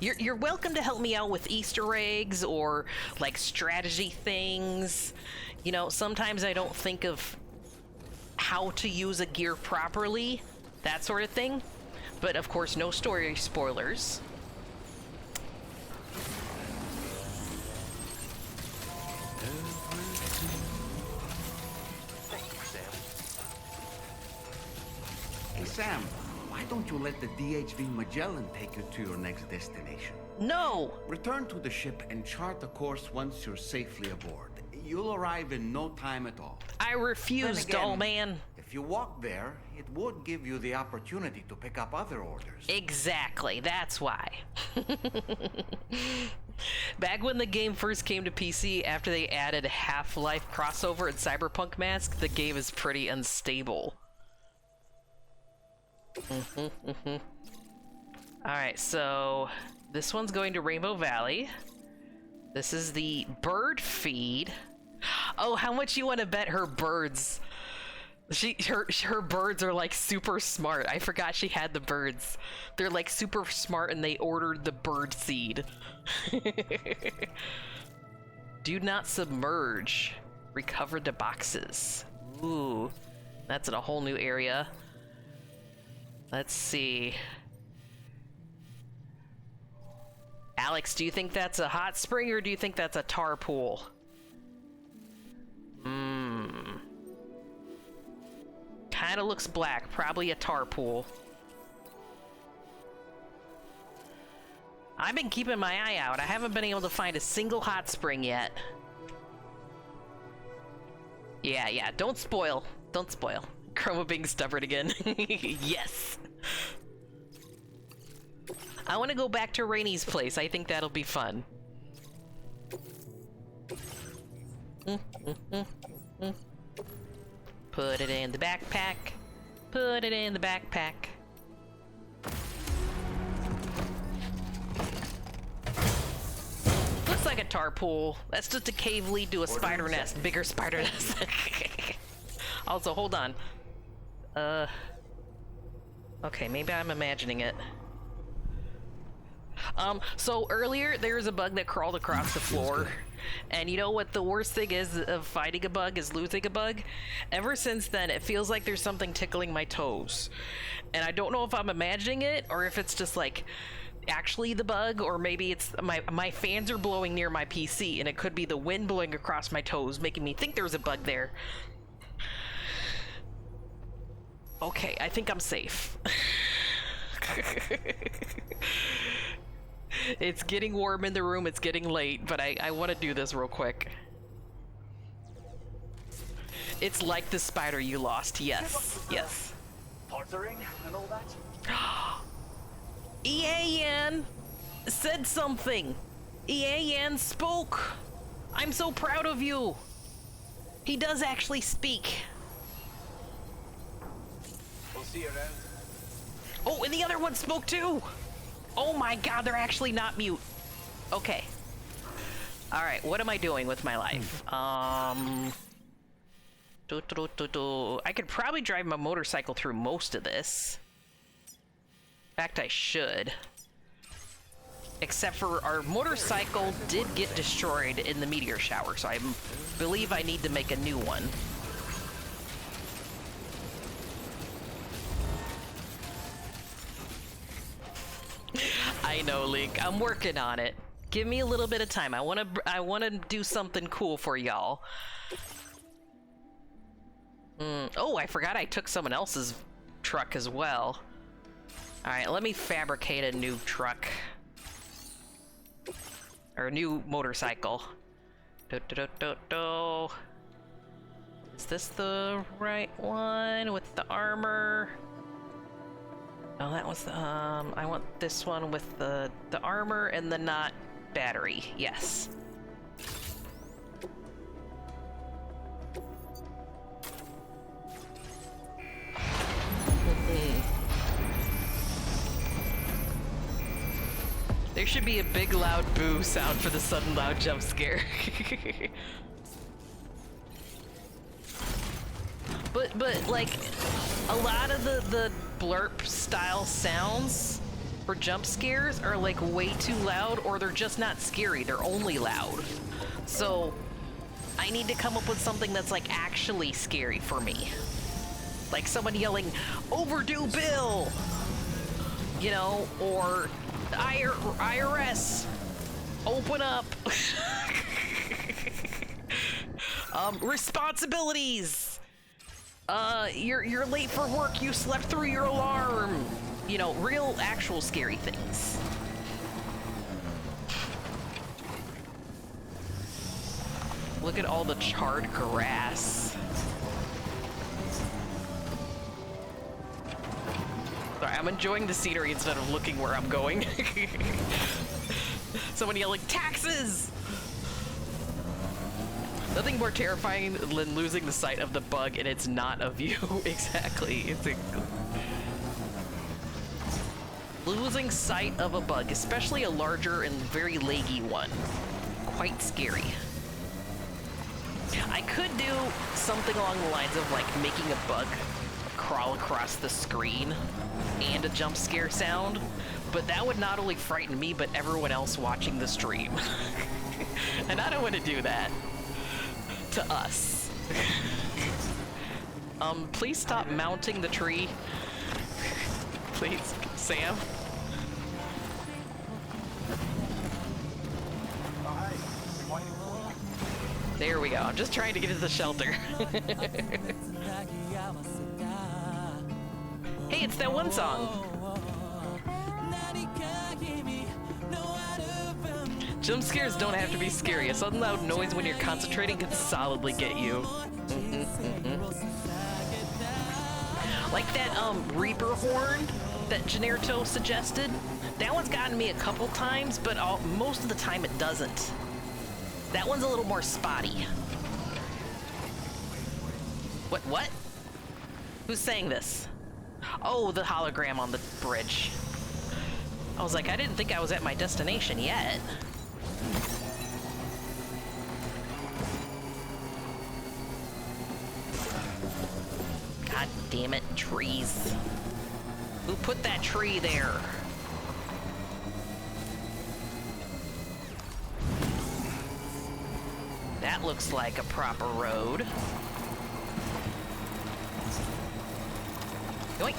You're welcome to help me out with Easter eggs or like strategy things. You know, sometimes I don't think of how to use a gear properly, that sort of thing. But of course, no story spoilers. Hey, Sam, why don't you let the DHV Magellan take you to your next destination? No! Return to the ship and chart the course once you're safely aboard. You'll arrive in no time at all. I refuse, doll man. If you walk there, it would give you the opportunity to pick up other orders. Exactly, that's why. Back when the game first came to PC, after they added Half-Life crossover and Cyberpunk mask, the game is pretty unstable. Alright, so this one's going to Rainbow Valley. This is the bird feed. Oh, how much you want to bet her birds? Her birds are like super smart. I forgot she had the birds. They're like super smart and they ordered the bird seed. Do not submerge. Recover the boxes. Ooh, that's in a whole new area. Let's see. Alex, do you think that's a hot spring or do you think that's a tar pool? Kinda looks black, probably a tar pool. I've been keeping my eye out. I haven't been able to find a single hot spring yet. Yeah, don't spoil. Don't spoil. Chroma being stubborn again. Yes. I want to go back to Rainy's place. I think that'll be fun. Put it in the backpack. Put it in the backpack. Looks like a tar pool. That's just a cave lead to a spider nest. Bigger spider nest. Also, hold on. Okay, maybe I'm imagining it. So earlier there was a bug that crawled across the floor, and you know what the worst thing is of fighting a bug is losing a bug? Ever since then, it feels like there's something tickling my toes, and I don't know if I'm imagining it or if it's just like actually the bug, or maybe it's my fans are blowing near my PC, and it could be the wind blowing across my toes, making me think there's a bug there. Okay, I think I'm safe. It's getting warm in the room, it's getting late, but I want to do this real quick. It's like the spider you lost, yes, yes. Partnering and all that? EA-Yan said something. EA-Yan spoke. I'm so proud of you. He does actually speak. We'll see you around. Oh, and the other one spoke too. Oh my god, they're actually not mute. Okay. Alright, what am I doing with my life? I could probably drive my motorcycle through most of this. In fact, I should. Except for our motorcycle did get destroyed in the meteor shower, so I believe I need to make a new one. I know, Link. I'm working on it. Give me a little bit of time. I wanna do something cool for y'all. Oh, I forgot I took someone else's truck as well. All right, let me fabricate a new truck. Or a new motorcycle. Is this the right one with the armor? No, that was the, I want this one with the armor and the not battery. Yes. There should be a big loud boo sound for the sudden loud jump scare. But like a lot of the blurp style sounds for jump scares are like way too loud, or they're just not scary, they're only loud. So I need to come up with something that's like actually scary for me. Like someone yelling, "Overdue bill!" You know, or IRS, open up. Responsibilities. You're late for work, you slept through your alarm. You know, real, actual scary things. Look at all the charred grass. Sorry, I'm enjoying the scenery instead of looking where I'm going. Someone yelling, "Taxes!" Nothing more terrifying than losing the sight of the bug and it's not of you. Exactly. Losing sight of a bug, especially a larger and very leggy one. Quite scary. I could do something along the lines of like making a bug crawl across the screen and a jump scare sound, but that would not only frighten me, but everyone else watching the stream. And I don't want to do that to us. Please stop mounting the tree. Please, Sam. There we go. I'm just trying to get to the shelter. Hey, it's that one song. Jump scares don't have to be scary. A sudden loud noise when you're concentrating can solidly get you. Like that Reaper horn that Generto suggested. That one's gotten me a couple times, but most of the time it doesn't. That one's a little more spotty. What? Who's saying this? Oh, the hologram on the bridge. I was like, I didn't think I was at my destination yet. God damn it, trees. Who put that tree there? That looks like a proper road. Yoink.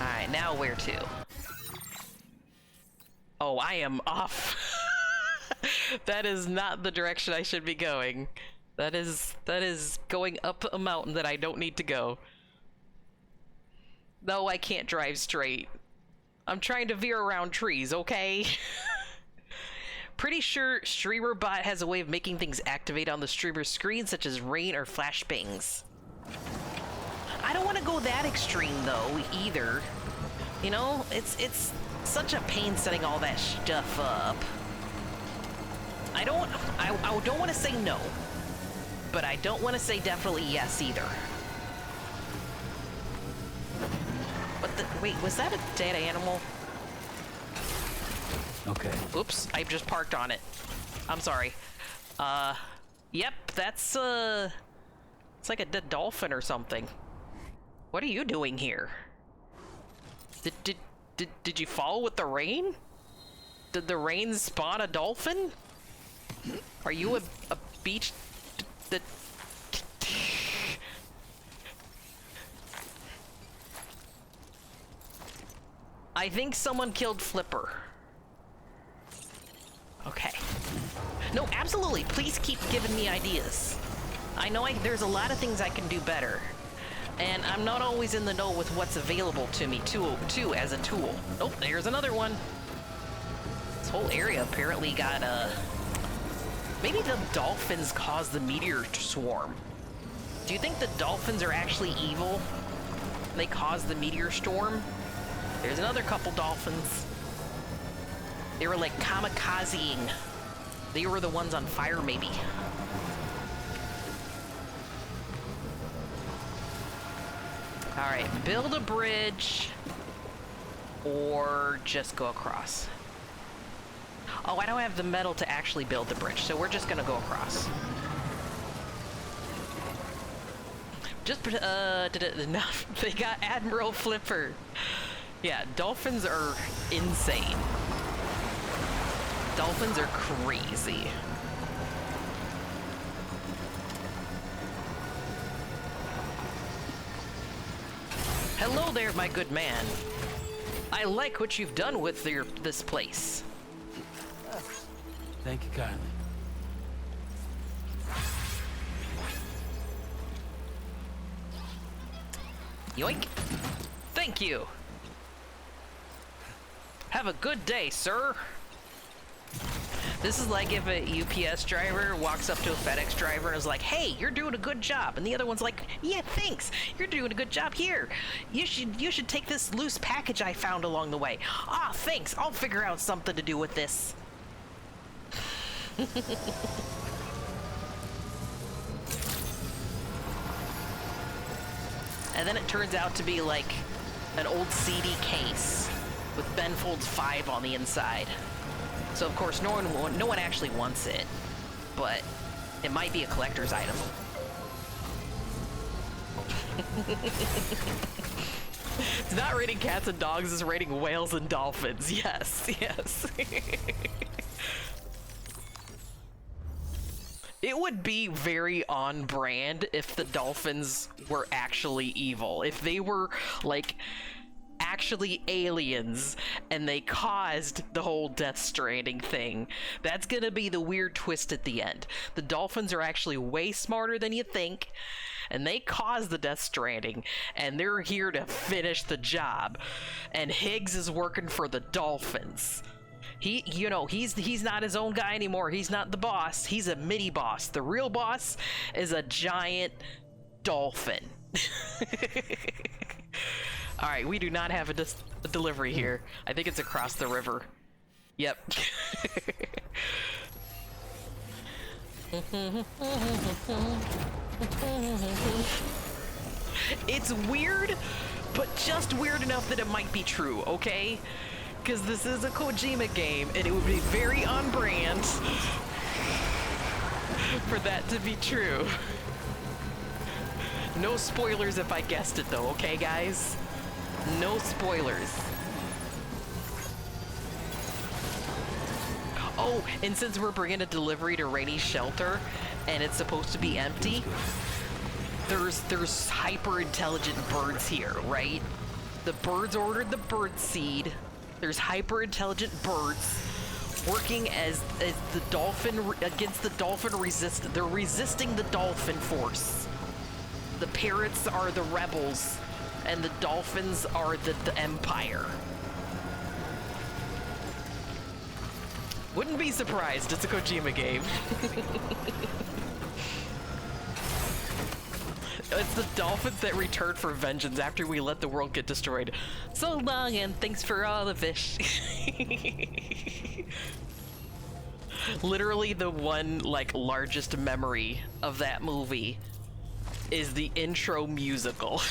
Alright, now where to? Oh, I am off. That is not the direction I should be going. That is going up a mountain that I don't need to go. No, I can't drive straight. I'm trying to veer around trees, okay? Pretty sure StreamerBot has a way of making things activate on the streamer's screen, such as rain or flashbangs. I don't want to go that extreme, though, either. You know, it's such a pain setting all that stuff up. I don't want to say no, but I don't want to say definitely yes either. Wait, was that a dead animal? Okay. Oops, I just parked on it. I'm sorry. Yep, that's, it's like a dead dolphin or something. What are you doing here? Did you fall with the rain? Did the rain spawn a dolphin? Are you a beach... I think someone killed Flipper. Okay. No, absolutely. Please keep giving me ideas. I know there's a lot of things I can do better. And I'm not always in the know with what's available to me, too, as a tool. Oh, there's another one. This whole area apparently got, maybe the dolphins caused the meteor swarm. Do you think the dolphins are actually evil? They caused the meteor storm? There's another couple dolphins. They were like kamikazing. They were the ones on fire, maybe. All right, build a bridge or just go across. Oh, I don't have the metal to actually build the bridge, so we're just gonna go across. Just, enough. They got Admiral Flipper. Yeah, dolphins are insane. Dolphins are crazy. Hello there, my good man. I like what you've done with this place. Thank you kindly. Yoink. Thank you. Have a good day, sir. This is like if a UPS driver walks up to a FedEx driver and is like, hey, you're doing a good job. And the other one's like, yeah, thanks. You're doing a good job here. You should take this loose package I found along the way. Ah, thanks. I'll figure out something to do with this. And then it turns out to be like an old CD case with Ben Folds 5 on the inside. So of course no one actually wants it, but it might be a collector's item. It's not rating cats and dogs, it's rating whales and dolphins. Yes, yes. It would be very on brand if the dolphins were actually evil. If they were like actually aliens and they caused the whole Death Stranding thing. That's gonna be the weird twist at the end. The dolphins are actually way smarter than you think, and they caused the Death Stranding, and they're here to finish the job. And Higgs is working for the dolphins. He's not his own guy anymore. He's not the boss. He's a mini boss. The real boss is a giant dolphin. All right, we do not have a delivery here. I think it's across the river. Yep. It's weird, but just weird enough that it might be true, okay? Because this is a Kojima game, and it would be very on brand for that to be true. No spoilers if I guessed it though, okay guys? No spoilers. Oh, and since we're bringing a delivery to Rainy's shelter, and it's supposed to be empty, there's hyper-intelligent birds here, right? The birds ordered the bird seed. There's hyper-intelligent birds working as the dolphin against the dolphin resist. They're resisting the dolphin force. The parrots are the rebels, and the dolphins are the empire. Wouldn't be surprised. It's a Kojima game. It's the dolphins that return for vengeance after we let the world get destroyed. So long, and thanks for all the fish. Literally the one, like, largest memory of that movie is the intro musical.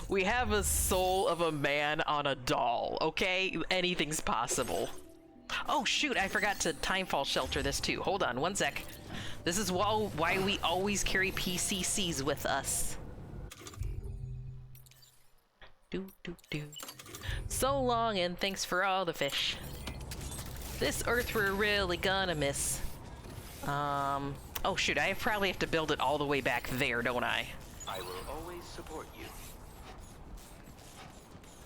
We have a soul of a man on a doll, okay? Anything's possible. Oh shoot, I forgot to timefall shelter this too. Hold on, one sec. This is why we always carry PCCs with us. So long and thanks for all the fish. This Earth we're really gonna miss. Oh shoot, I probably have to build it all the way back there, don't I? I will always support you.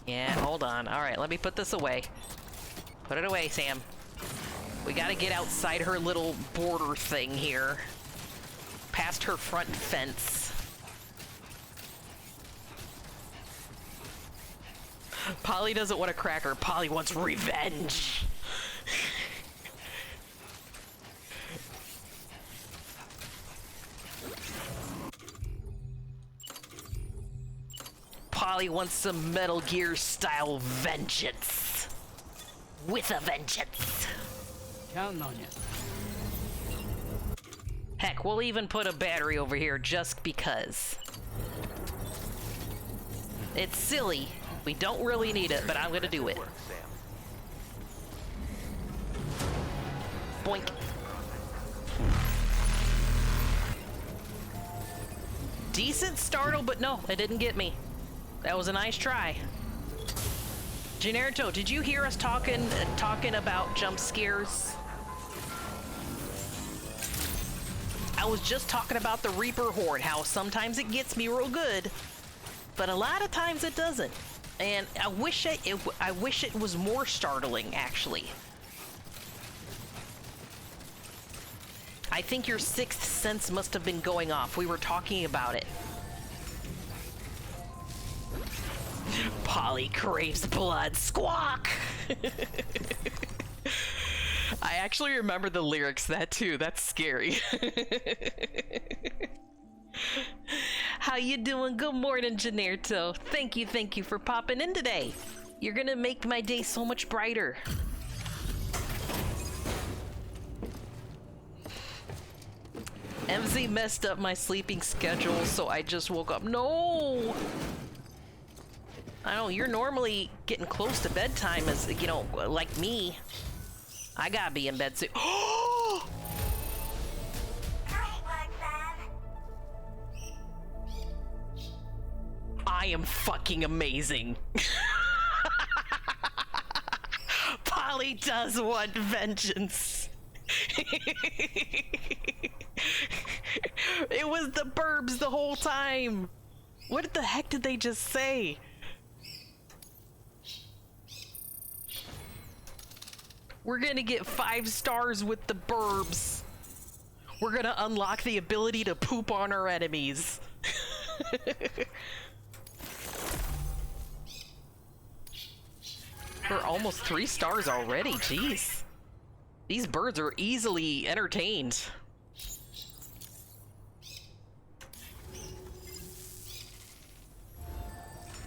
Yeah, hold on. Alright, let me put this away. Put it away, Sam. We gotta get outside her little border thing here. Past her front fence. Polly doesn't want a cracker. Polly wants revenge. Polly wants some Metal Gear style vengeance. With a vengeance. Counting on you. Heck, we'll even put a battery over here just because. It's silly. We don't really need it, but I'm gonna do it. Boink. Decent startle, but no, it didn't get me. That was a nice try. Generto, did you hear us talking about jump scares? I was just talking about the Reaper Horde, how sometimes it gets me real good, but a lot of times it doesn't. And I wish it was more startling, actually. I think your sixth sense must have been going off. We were talking about it. Polly craves blood. Squawk! I actually remember the lyrics to that too. That's scary. How you doing? Good morning, Generto. Thank you for popping in today. You're gonna make my day so much brighter. MZ messed up my sleeping schedule, so I just woke up. No! I know, you're normally getting close to bedtime as, you know, like me. I gotta be in bed soon. Oh! I am fucking amazing. Polly does want vengeance. It was the burbs the whole time. What the heck did they just say? We're gonna get 5 stars with the burbs. We're gonna unlock the ability to poop on our enemies. We're almost 3 stars already, jeez. These birds are easily entertained.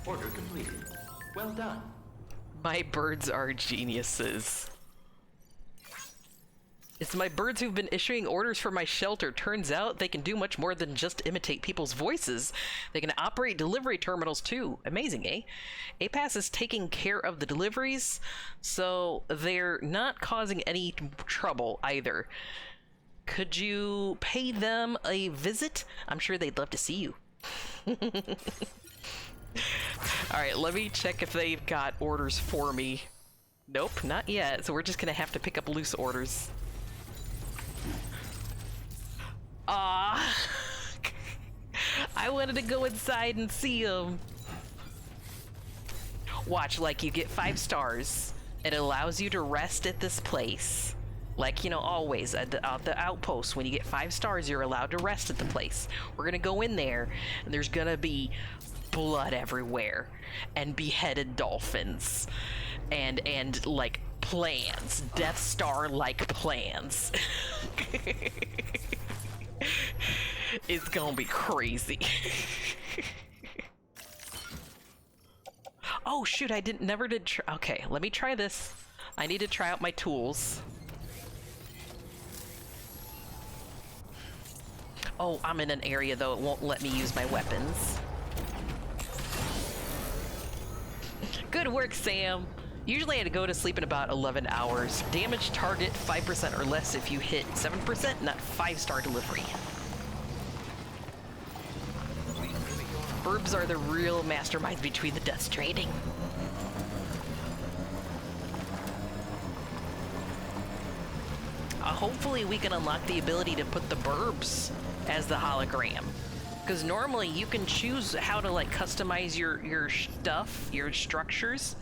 Order completed. Well done. My birds are geniuses. It's my birds who've been issuing orders for my shelter. Turns out they can do much more than just imitate people's voices. They can operate delivery terminals too. Amazing, eh? APAS is taking care of the deliveries, so they're not causing any trouble either. Could you pay them a visit? I'm sure they'd love to see you. Alright, let me check if they've got orders for me. Nope, not yet, so we're just gonna have to pick up loose orders. Ah, I wanted to go inside and see them. Watch, like, you get 5 stars. It allows you to rest at this place. Like, you know, always at the outpost, when you get 5 stars, you're allowed to rest at the place. We're gonna go in there, and there's gonna be blood everywhere, and beheaded dolphins, and like plans, Death Star like plans. It's gonna be crazy. Oh shoot, I never did okay, let me try this. I need to try out my tools. Oh, I'm in an area though, it won't let me use my weapons. Good work, Sam. Usually I'd go to sleep in about 11 hours. Damage target 5% or less if you hit 7%, not 5-star delivery. Burbs are the real masterminds between the Death Stranding. Hopefully we can unlock the ability to put the burbs as the hologram. Because normally you can choose how to like customize your stuff, your structures.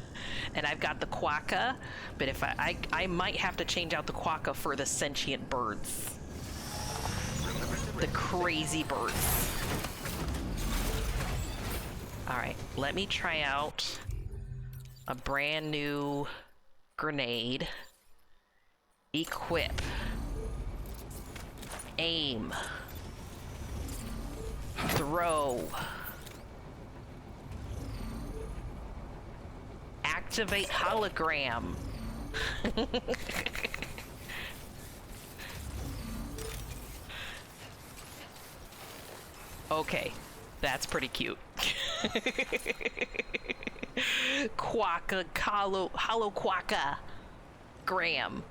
And I've got the quokka, but if I might have to change out the quokka for the sentient birds. The crazy birds. Alright, let me try out a brand new grenade. Equip. Aim. Throw. Activate hologram. Okay, that's pretty cute. Quokka, hollow quokka. Graham.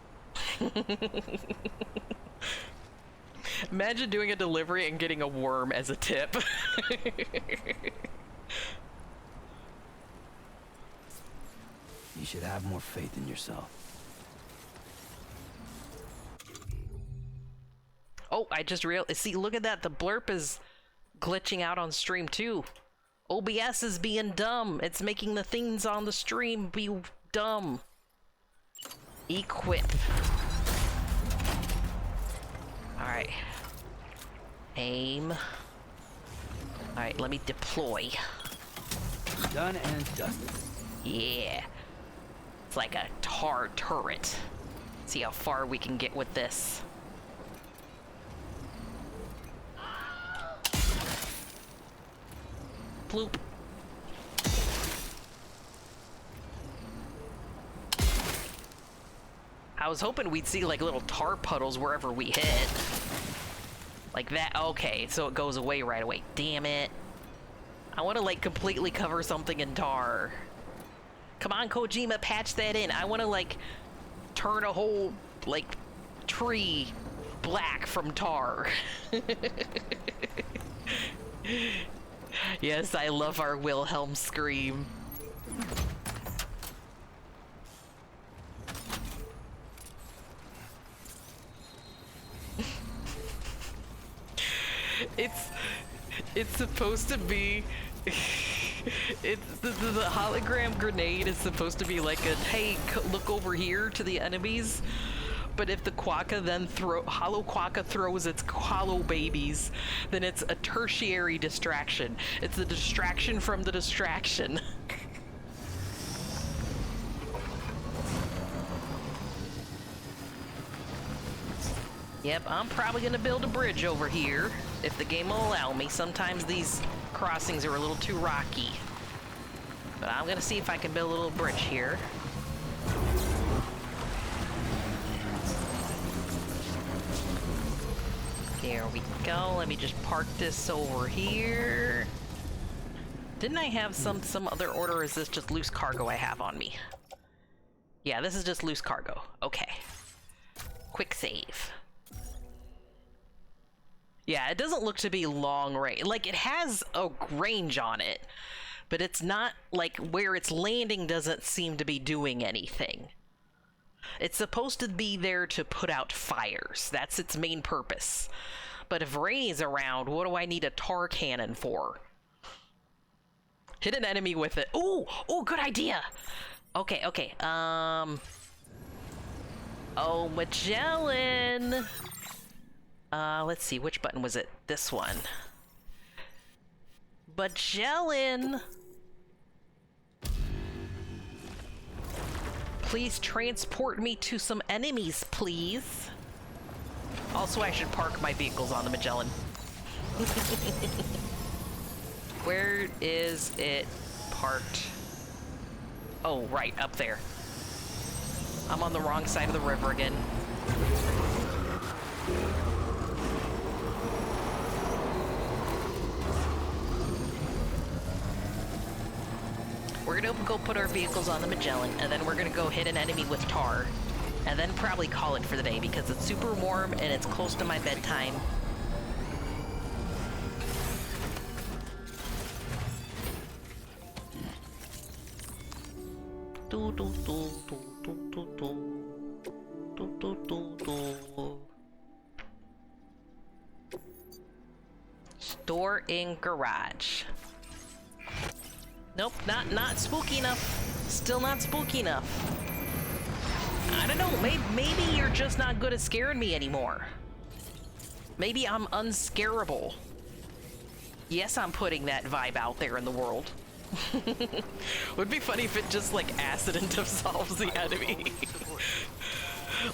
Imagine doing a delivery and getting a worm as a tip. You should have more faith in yourself. Oh, I just realized. See, look at that. The blurb is glitching out on stream too. OBS is being dumb. It's making the things on the stream be dumb. Equip. Alright. Aim. Alright, let me deploy. Done and dusted. Yeah. It's like a tar turret. See how far we can get with this. Bloop. I was hoping we'd see like little tar puddles wherever we hit. Like that. Okay, so it goes away right away. Damn it. I want to like completely cover something in tar. Come on, Kojima, patch that in. I want to like turn a whole like tree black from tar. Yes, I love our Wilhelm scream. It's supposed to be it's the hologram grenade is supposed to be like a hey, look over here to the enemies. But if the quokka then hollow quokka throws its hollow babies, then it's a tertiary distraction. It's a distraction from the distraction. Yep, I'm probably gonna build a bridge over here, if the game will allow me. Sometimes these crossings are a little too rocky. But I'm gonna see if I can build a little bridge here. There we go. Let me just park this over here. Didn't I have some other order, or is this just loose cargo I have on me? Yeah, this is just loose cargo. Okay. Quick save. Yeah, it doesn't look to be long range. Like, it has a range on it, but it's not, like, where it's landing doesn't seem to be doing anything. It's supposed to be there to put out fires. That's its main purpose. But if Rainey's around, what do I need a tar cannon for? Hit an enemy with it. Ooh! Ooh, good idea! Okay, okay. Oh, Magellan! Let's see, which button was it? This one. Magellan! Please transport me to some enemies, please. Also, I should park my vehicles on the Magellan. Where is it parked? Oh, right, up there. I'm on the wrong side of the river again. We're gonna go put our vehicles on the Magellan, and then we're gonna go hit an enemy with tar, and then probably call it for the day because it's super warm and it's close to my bedtime. Do do do do do do do do do do. Store in garage. Nope, not spooky enough. Still not spooky enough. I don't know, maybe you're just not good at scaring me anymore. Maybe I'm unscarable. Yes, I'm putting that vibe out there in the world. Would be funny if it just like accident absolves the enemy.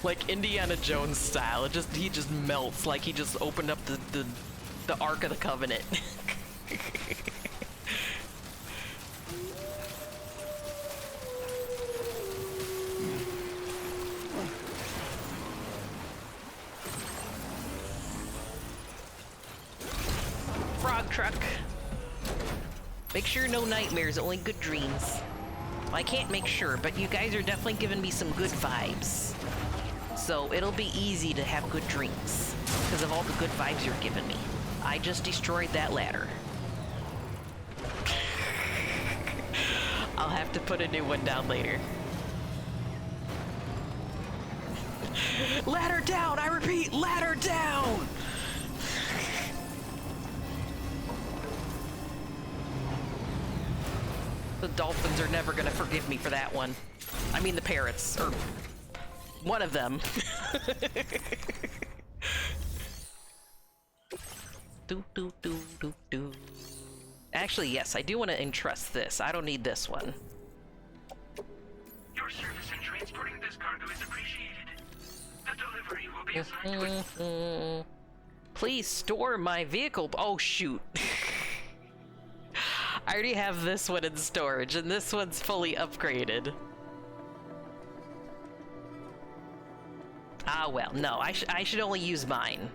Like Indiana Jones style. He just melts like he just opened up the Ark of the Covenant. Frog truck. Make sure no nightmares, only good dreams. Well, I can't make sure, but you guys are definitely giving me some good vibes. So it'll be easy to have good dreams because of all the good vibes you're giving me. I just destroyed that ladder. I'll have to put a new one down later. Ladder down! I repeat, ladder down! The dolphins are never gonna forgive me for that one. I mean the parrots, or one of them. Do do do do do. Actually, yes, I do want to entrust this. I don't need this one. Your service in transporting this cargo is appreciated. The delivery will be assigned to Please store my vehicle. Oh shoot. I already have this one in storage, and this one's fully upgraded. Ah well, no, I should only use mine.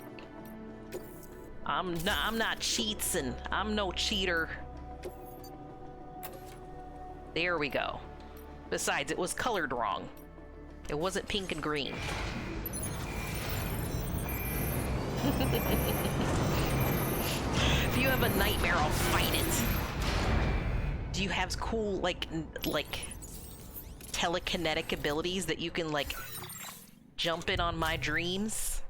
I'm not cheatsing. I'm no cheater. There we go. Besides, it was colored wrong. It wasn't pink and green. If you have a nightmare, I'll fight it. Do you have cool, like telekinetic abilities that you can, like, jump in on my dreams?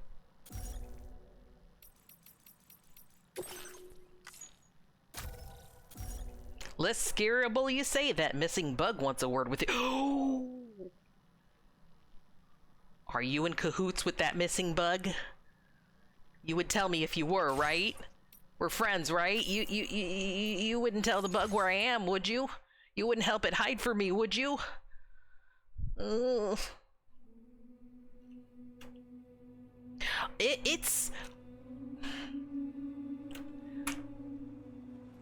Less scareable, you say? That missing bug wants a word with you. Are you in cahoots with that missing bug? You would tell me if you were, right? We're friends, right? You wouldn't tell the bug where I am, would you? You wouldn't help it hide from me, would you? It's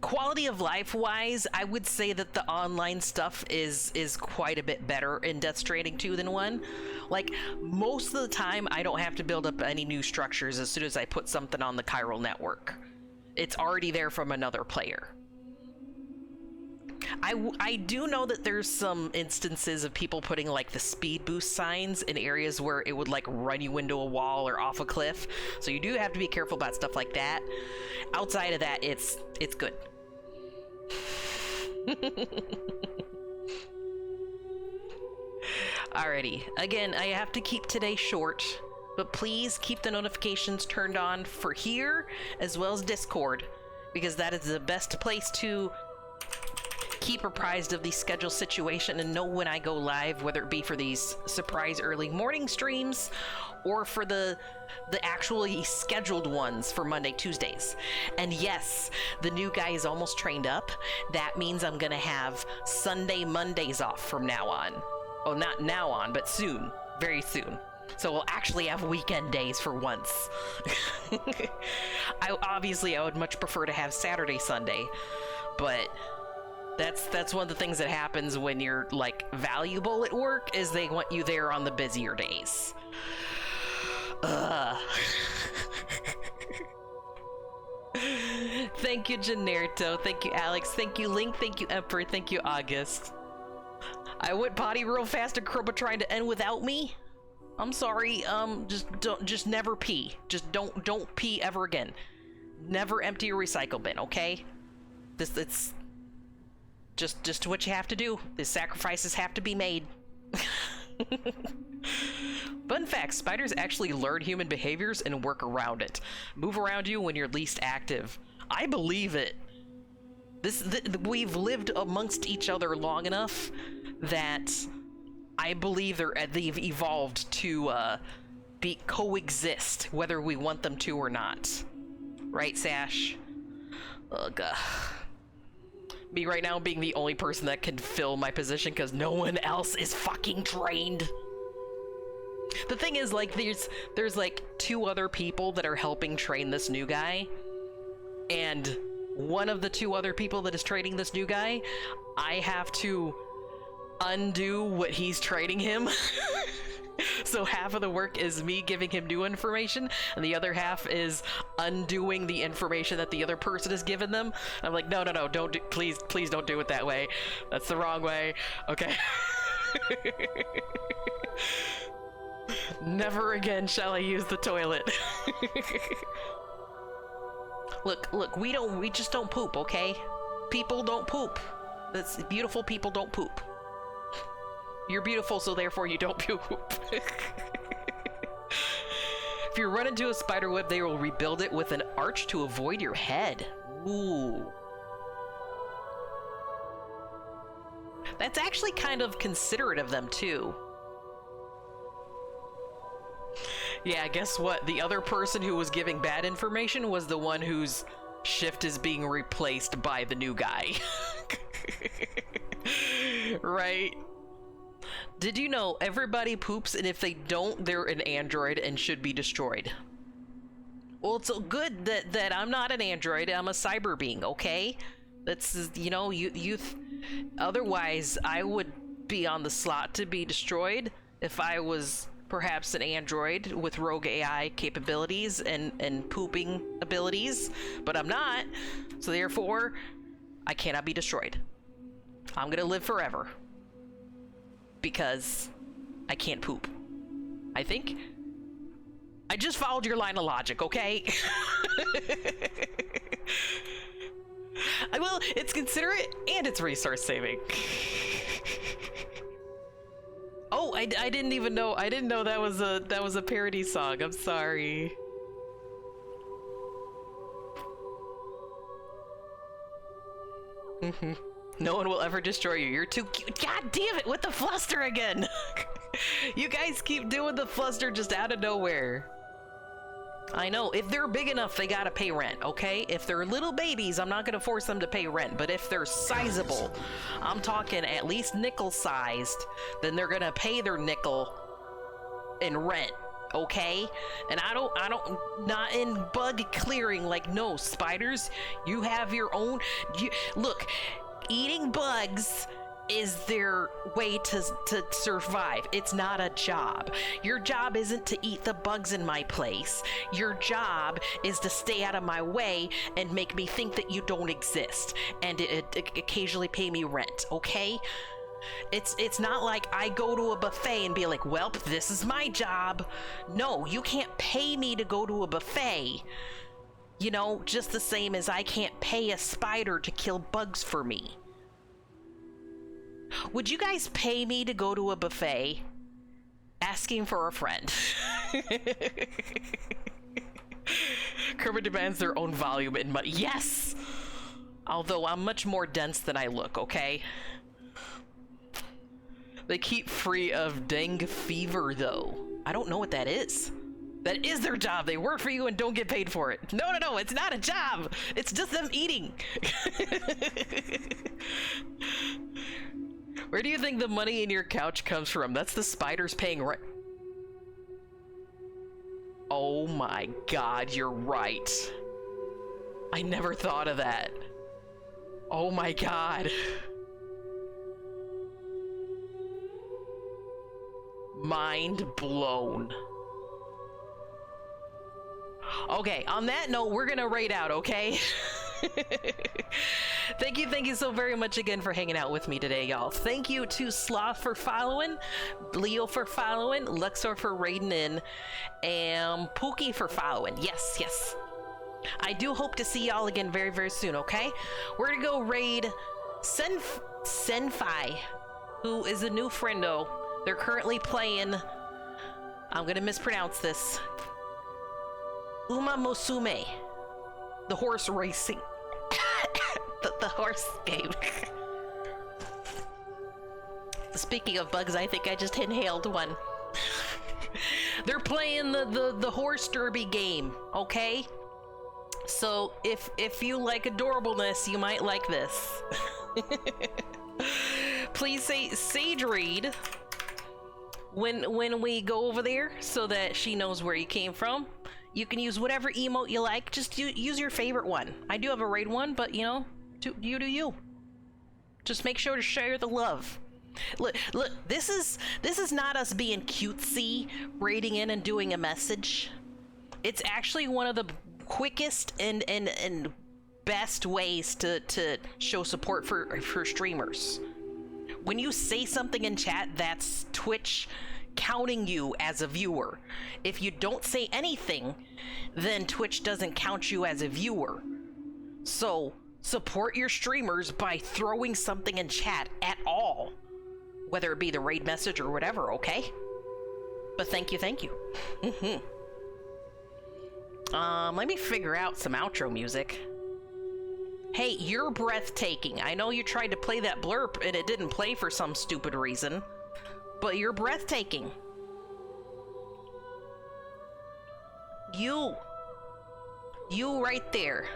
quality of life wise, I would say that the online stuff is quite a bit better in Death Stranding 2 than 1. Like, most of the time I don't have to build up any new structures as soon as I put something on the chiral network. It's already there from another player. I do know that there's some instances of people putting like the speed boost signs in areas where it would like run you into a wall or off a cliff. So you do have to be careful about stuff like that. Outside of that, it's good. Alrighty, again, I have to keep today short, but please keep the notifications turned on for here as well as Discord, because that is the best place to keep apprised of the schedule situation and know when I go live, whether it be for these surprise early morning streams or for the actually scheduled ones for Monday, Tuesdays. And yes, the new guy is almost trained up. That means I'm gonna have Sunday, Mondays off from now on. Oh, not now on, but soon, very soon. So we'll actually have weekend days for once. I would much prefer to have Saturday, Sunday, but that's one of the things that happens when you're like valuable at work, is they want you there on the busier days. Thank you, Generto. Thank you, Alex. Thank you, Link. Thank you, Emperor. Thank you, August. I went potty real fast and Kroba trying to end without me. I'm sorry. Just never pee. Just don't pee ever again. Never empty your recycle bin, okay? It's just what you have to do. The sacrifices have to be made. Fun fact, spiders actually learn human behaviors and work around it. Move around you when you're least active. I believe it. We've lived amongst each other long enough that I believe they've evolved to coexist, whether we want them to or not. Right, Sash? Ugh. Me right now being the only person that can fill my position because no one else is fucking trained. The thing is, like, there's like 2 other people that are helping train this new guy, and one of the 2 other people that is training this new guy, I have to undo what he's training him. So half of the work is me giving him new information, and the other half is undoing the information that the other person has given them. I'm like, no, don't do, please don't do it that way. That's the wrong way. Okay. Never again shall I use the toilet. Look, we just don't poop, okay? People don't poop. That's beautiful. People don't poop. You're beautiful, so therefore you don't poop. If you run into a spider web, they will rebuild it with an arch to avoid your head. Ooh. That's actually kind of considerate of them, too. Yeah, guess what? The other person who was giving bad information was the one whose shift is being replaced by the new guy. Right? Did you know everybody poops, and if they don't, they're an android and should be destroyed? Well, it's so good that I'm not an android, I'm a cyber being, okay? That's, you know, otherwise I would be on the slot to be destroyed if I was perhaps an android with rogue AI capabilities and pooping abilities, but I'm not, so therefore I cannot be destroyed. I'm gonna live forever. Because I can't poop. I think. I just followed your line of logic, okay? Well, it's considerate and it's resource saving. Oh, I didn't even know. I didn't know that was a parody song. I'm sorry. No one will ever destroy you. You're too cute. God damn it, with the fluster again. You guys keep doing the fluster just out of nowhere. I know, if they're big enough, they gotta pay rent, okay? If they're little babies, I'm not gonna force them to pay rent, but if they're sizable, I'm talking at least nickel-sized, then they're gonna pay their nickel in rent, okay? And I don't, not in bug clearing, like, no, spiders, you have your own, look, eating bugs is their way to survive. It's not a job. Your job isn't to eat the bugs in my place. Your job is to stay out of my way and make me think that you don't exist, and occasionally pay me rent, okay? It's not like I go to a buffet and be like, well, this is my job. No, you can't pay me to go to a buffet. You know, just the same as I can't pay a spider to kill bugs for me. Would you guys pay me to go to a buffet? Asking for a friend. Kermit demands their own volume and money. Yes! Although I'm much more dense than I look, okay? They keep free of dengue fever, though. I don't know what that is. That is their job. They work for you and don't get paid for it. No, it's not a job. It's just them eating. Where do you think the money in your couch comes from? That's the spiders paying rent. Oh my god, you're right. I never thought of that. Oh my god. Mind blown. Okay, on that note, we're gonna raid out, okay? Thank you so very much again for hanging out with me today, y'all. Thank you to Sloth for following, Leo for following, Luxor for raiding in, and Pookie for following. Yes. I do hope to see y'all again very, very soon, okay? We're gonna go raid Senfai, who is a new friendo. They're currently playing, I'm gonna mispronounce this, Uma Mosume, the horse racing. the horse game. Speaking of bugs, I think I just inhaled one. They're playing the horse derby game, okay? So if you like adorableness, you might like this. Please say Sage read when we go over there so that she knows where you came from. You can use whatever emote you like. Just use your favorite one. I do have a raid one, but you know, you do you. Just make sure to share the love. Look, this is not us being cutesy, raiding in and doing a message. It's actually one of the quickest and best ways to show support for streamers. When you say something in chat, that's Twitch counting you as a viewer. If you don't say anything, then Twitch doesn't count you as a viewer. So support your streamers by throwing something in chat at all, whether it be the raid message or whatever, okay? But thank you. Let me figure out some outro music. Hey, you're breathtaking. I know you tried to play that blurb and it didn't play for some stupid reason, but you're breathtaking. You right there.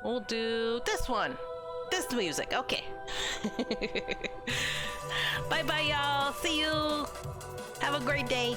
We'll do this one. This music, okay. Bye bye, y'all. See you. Have a great day.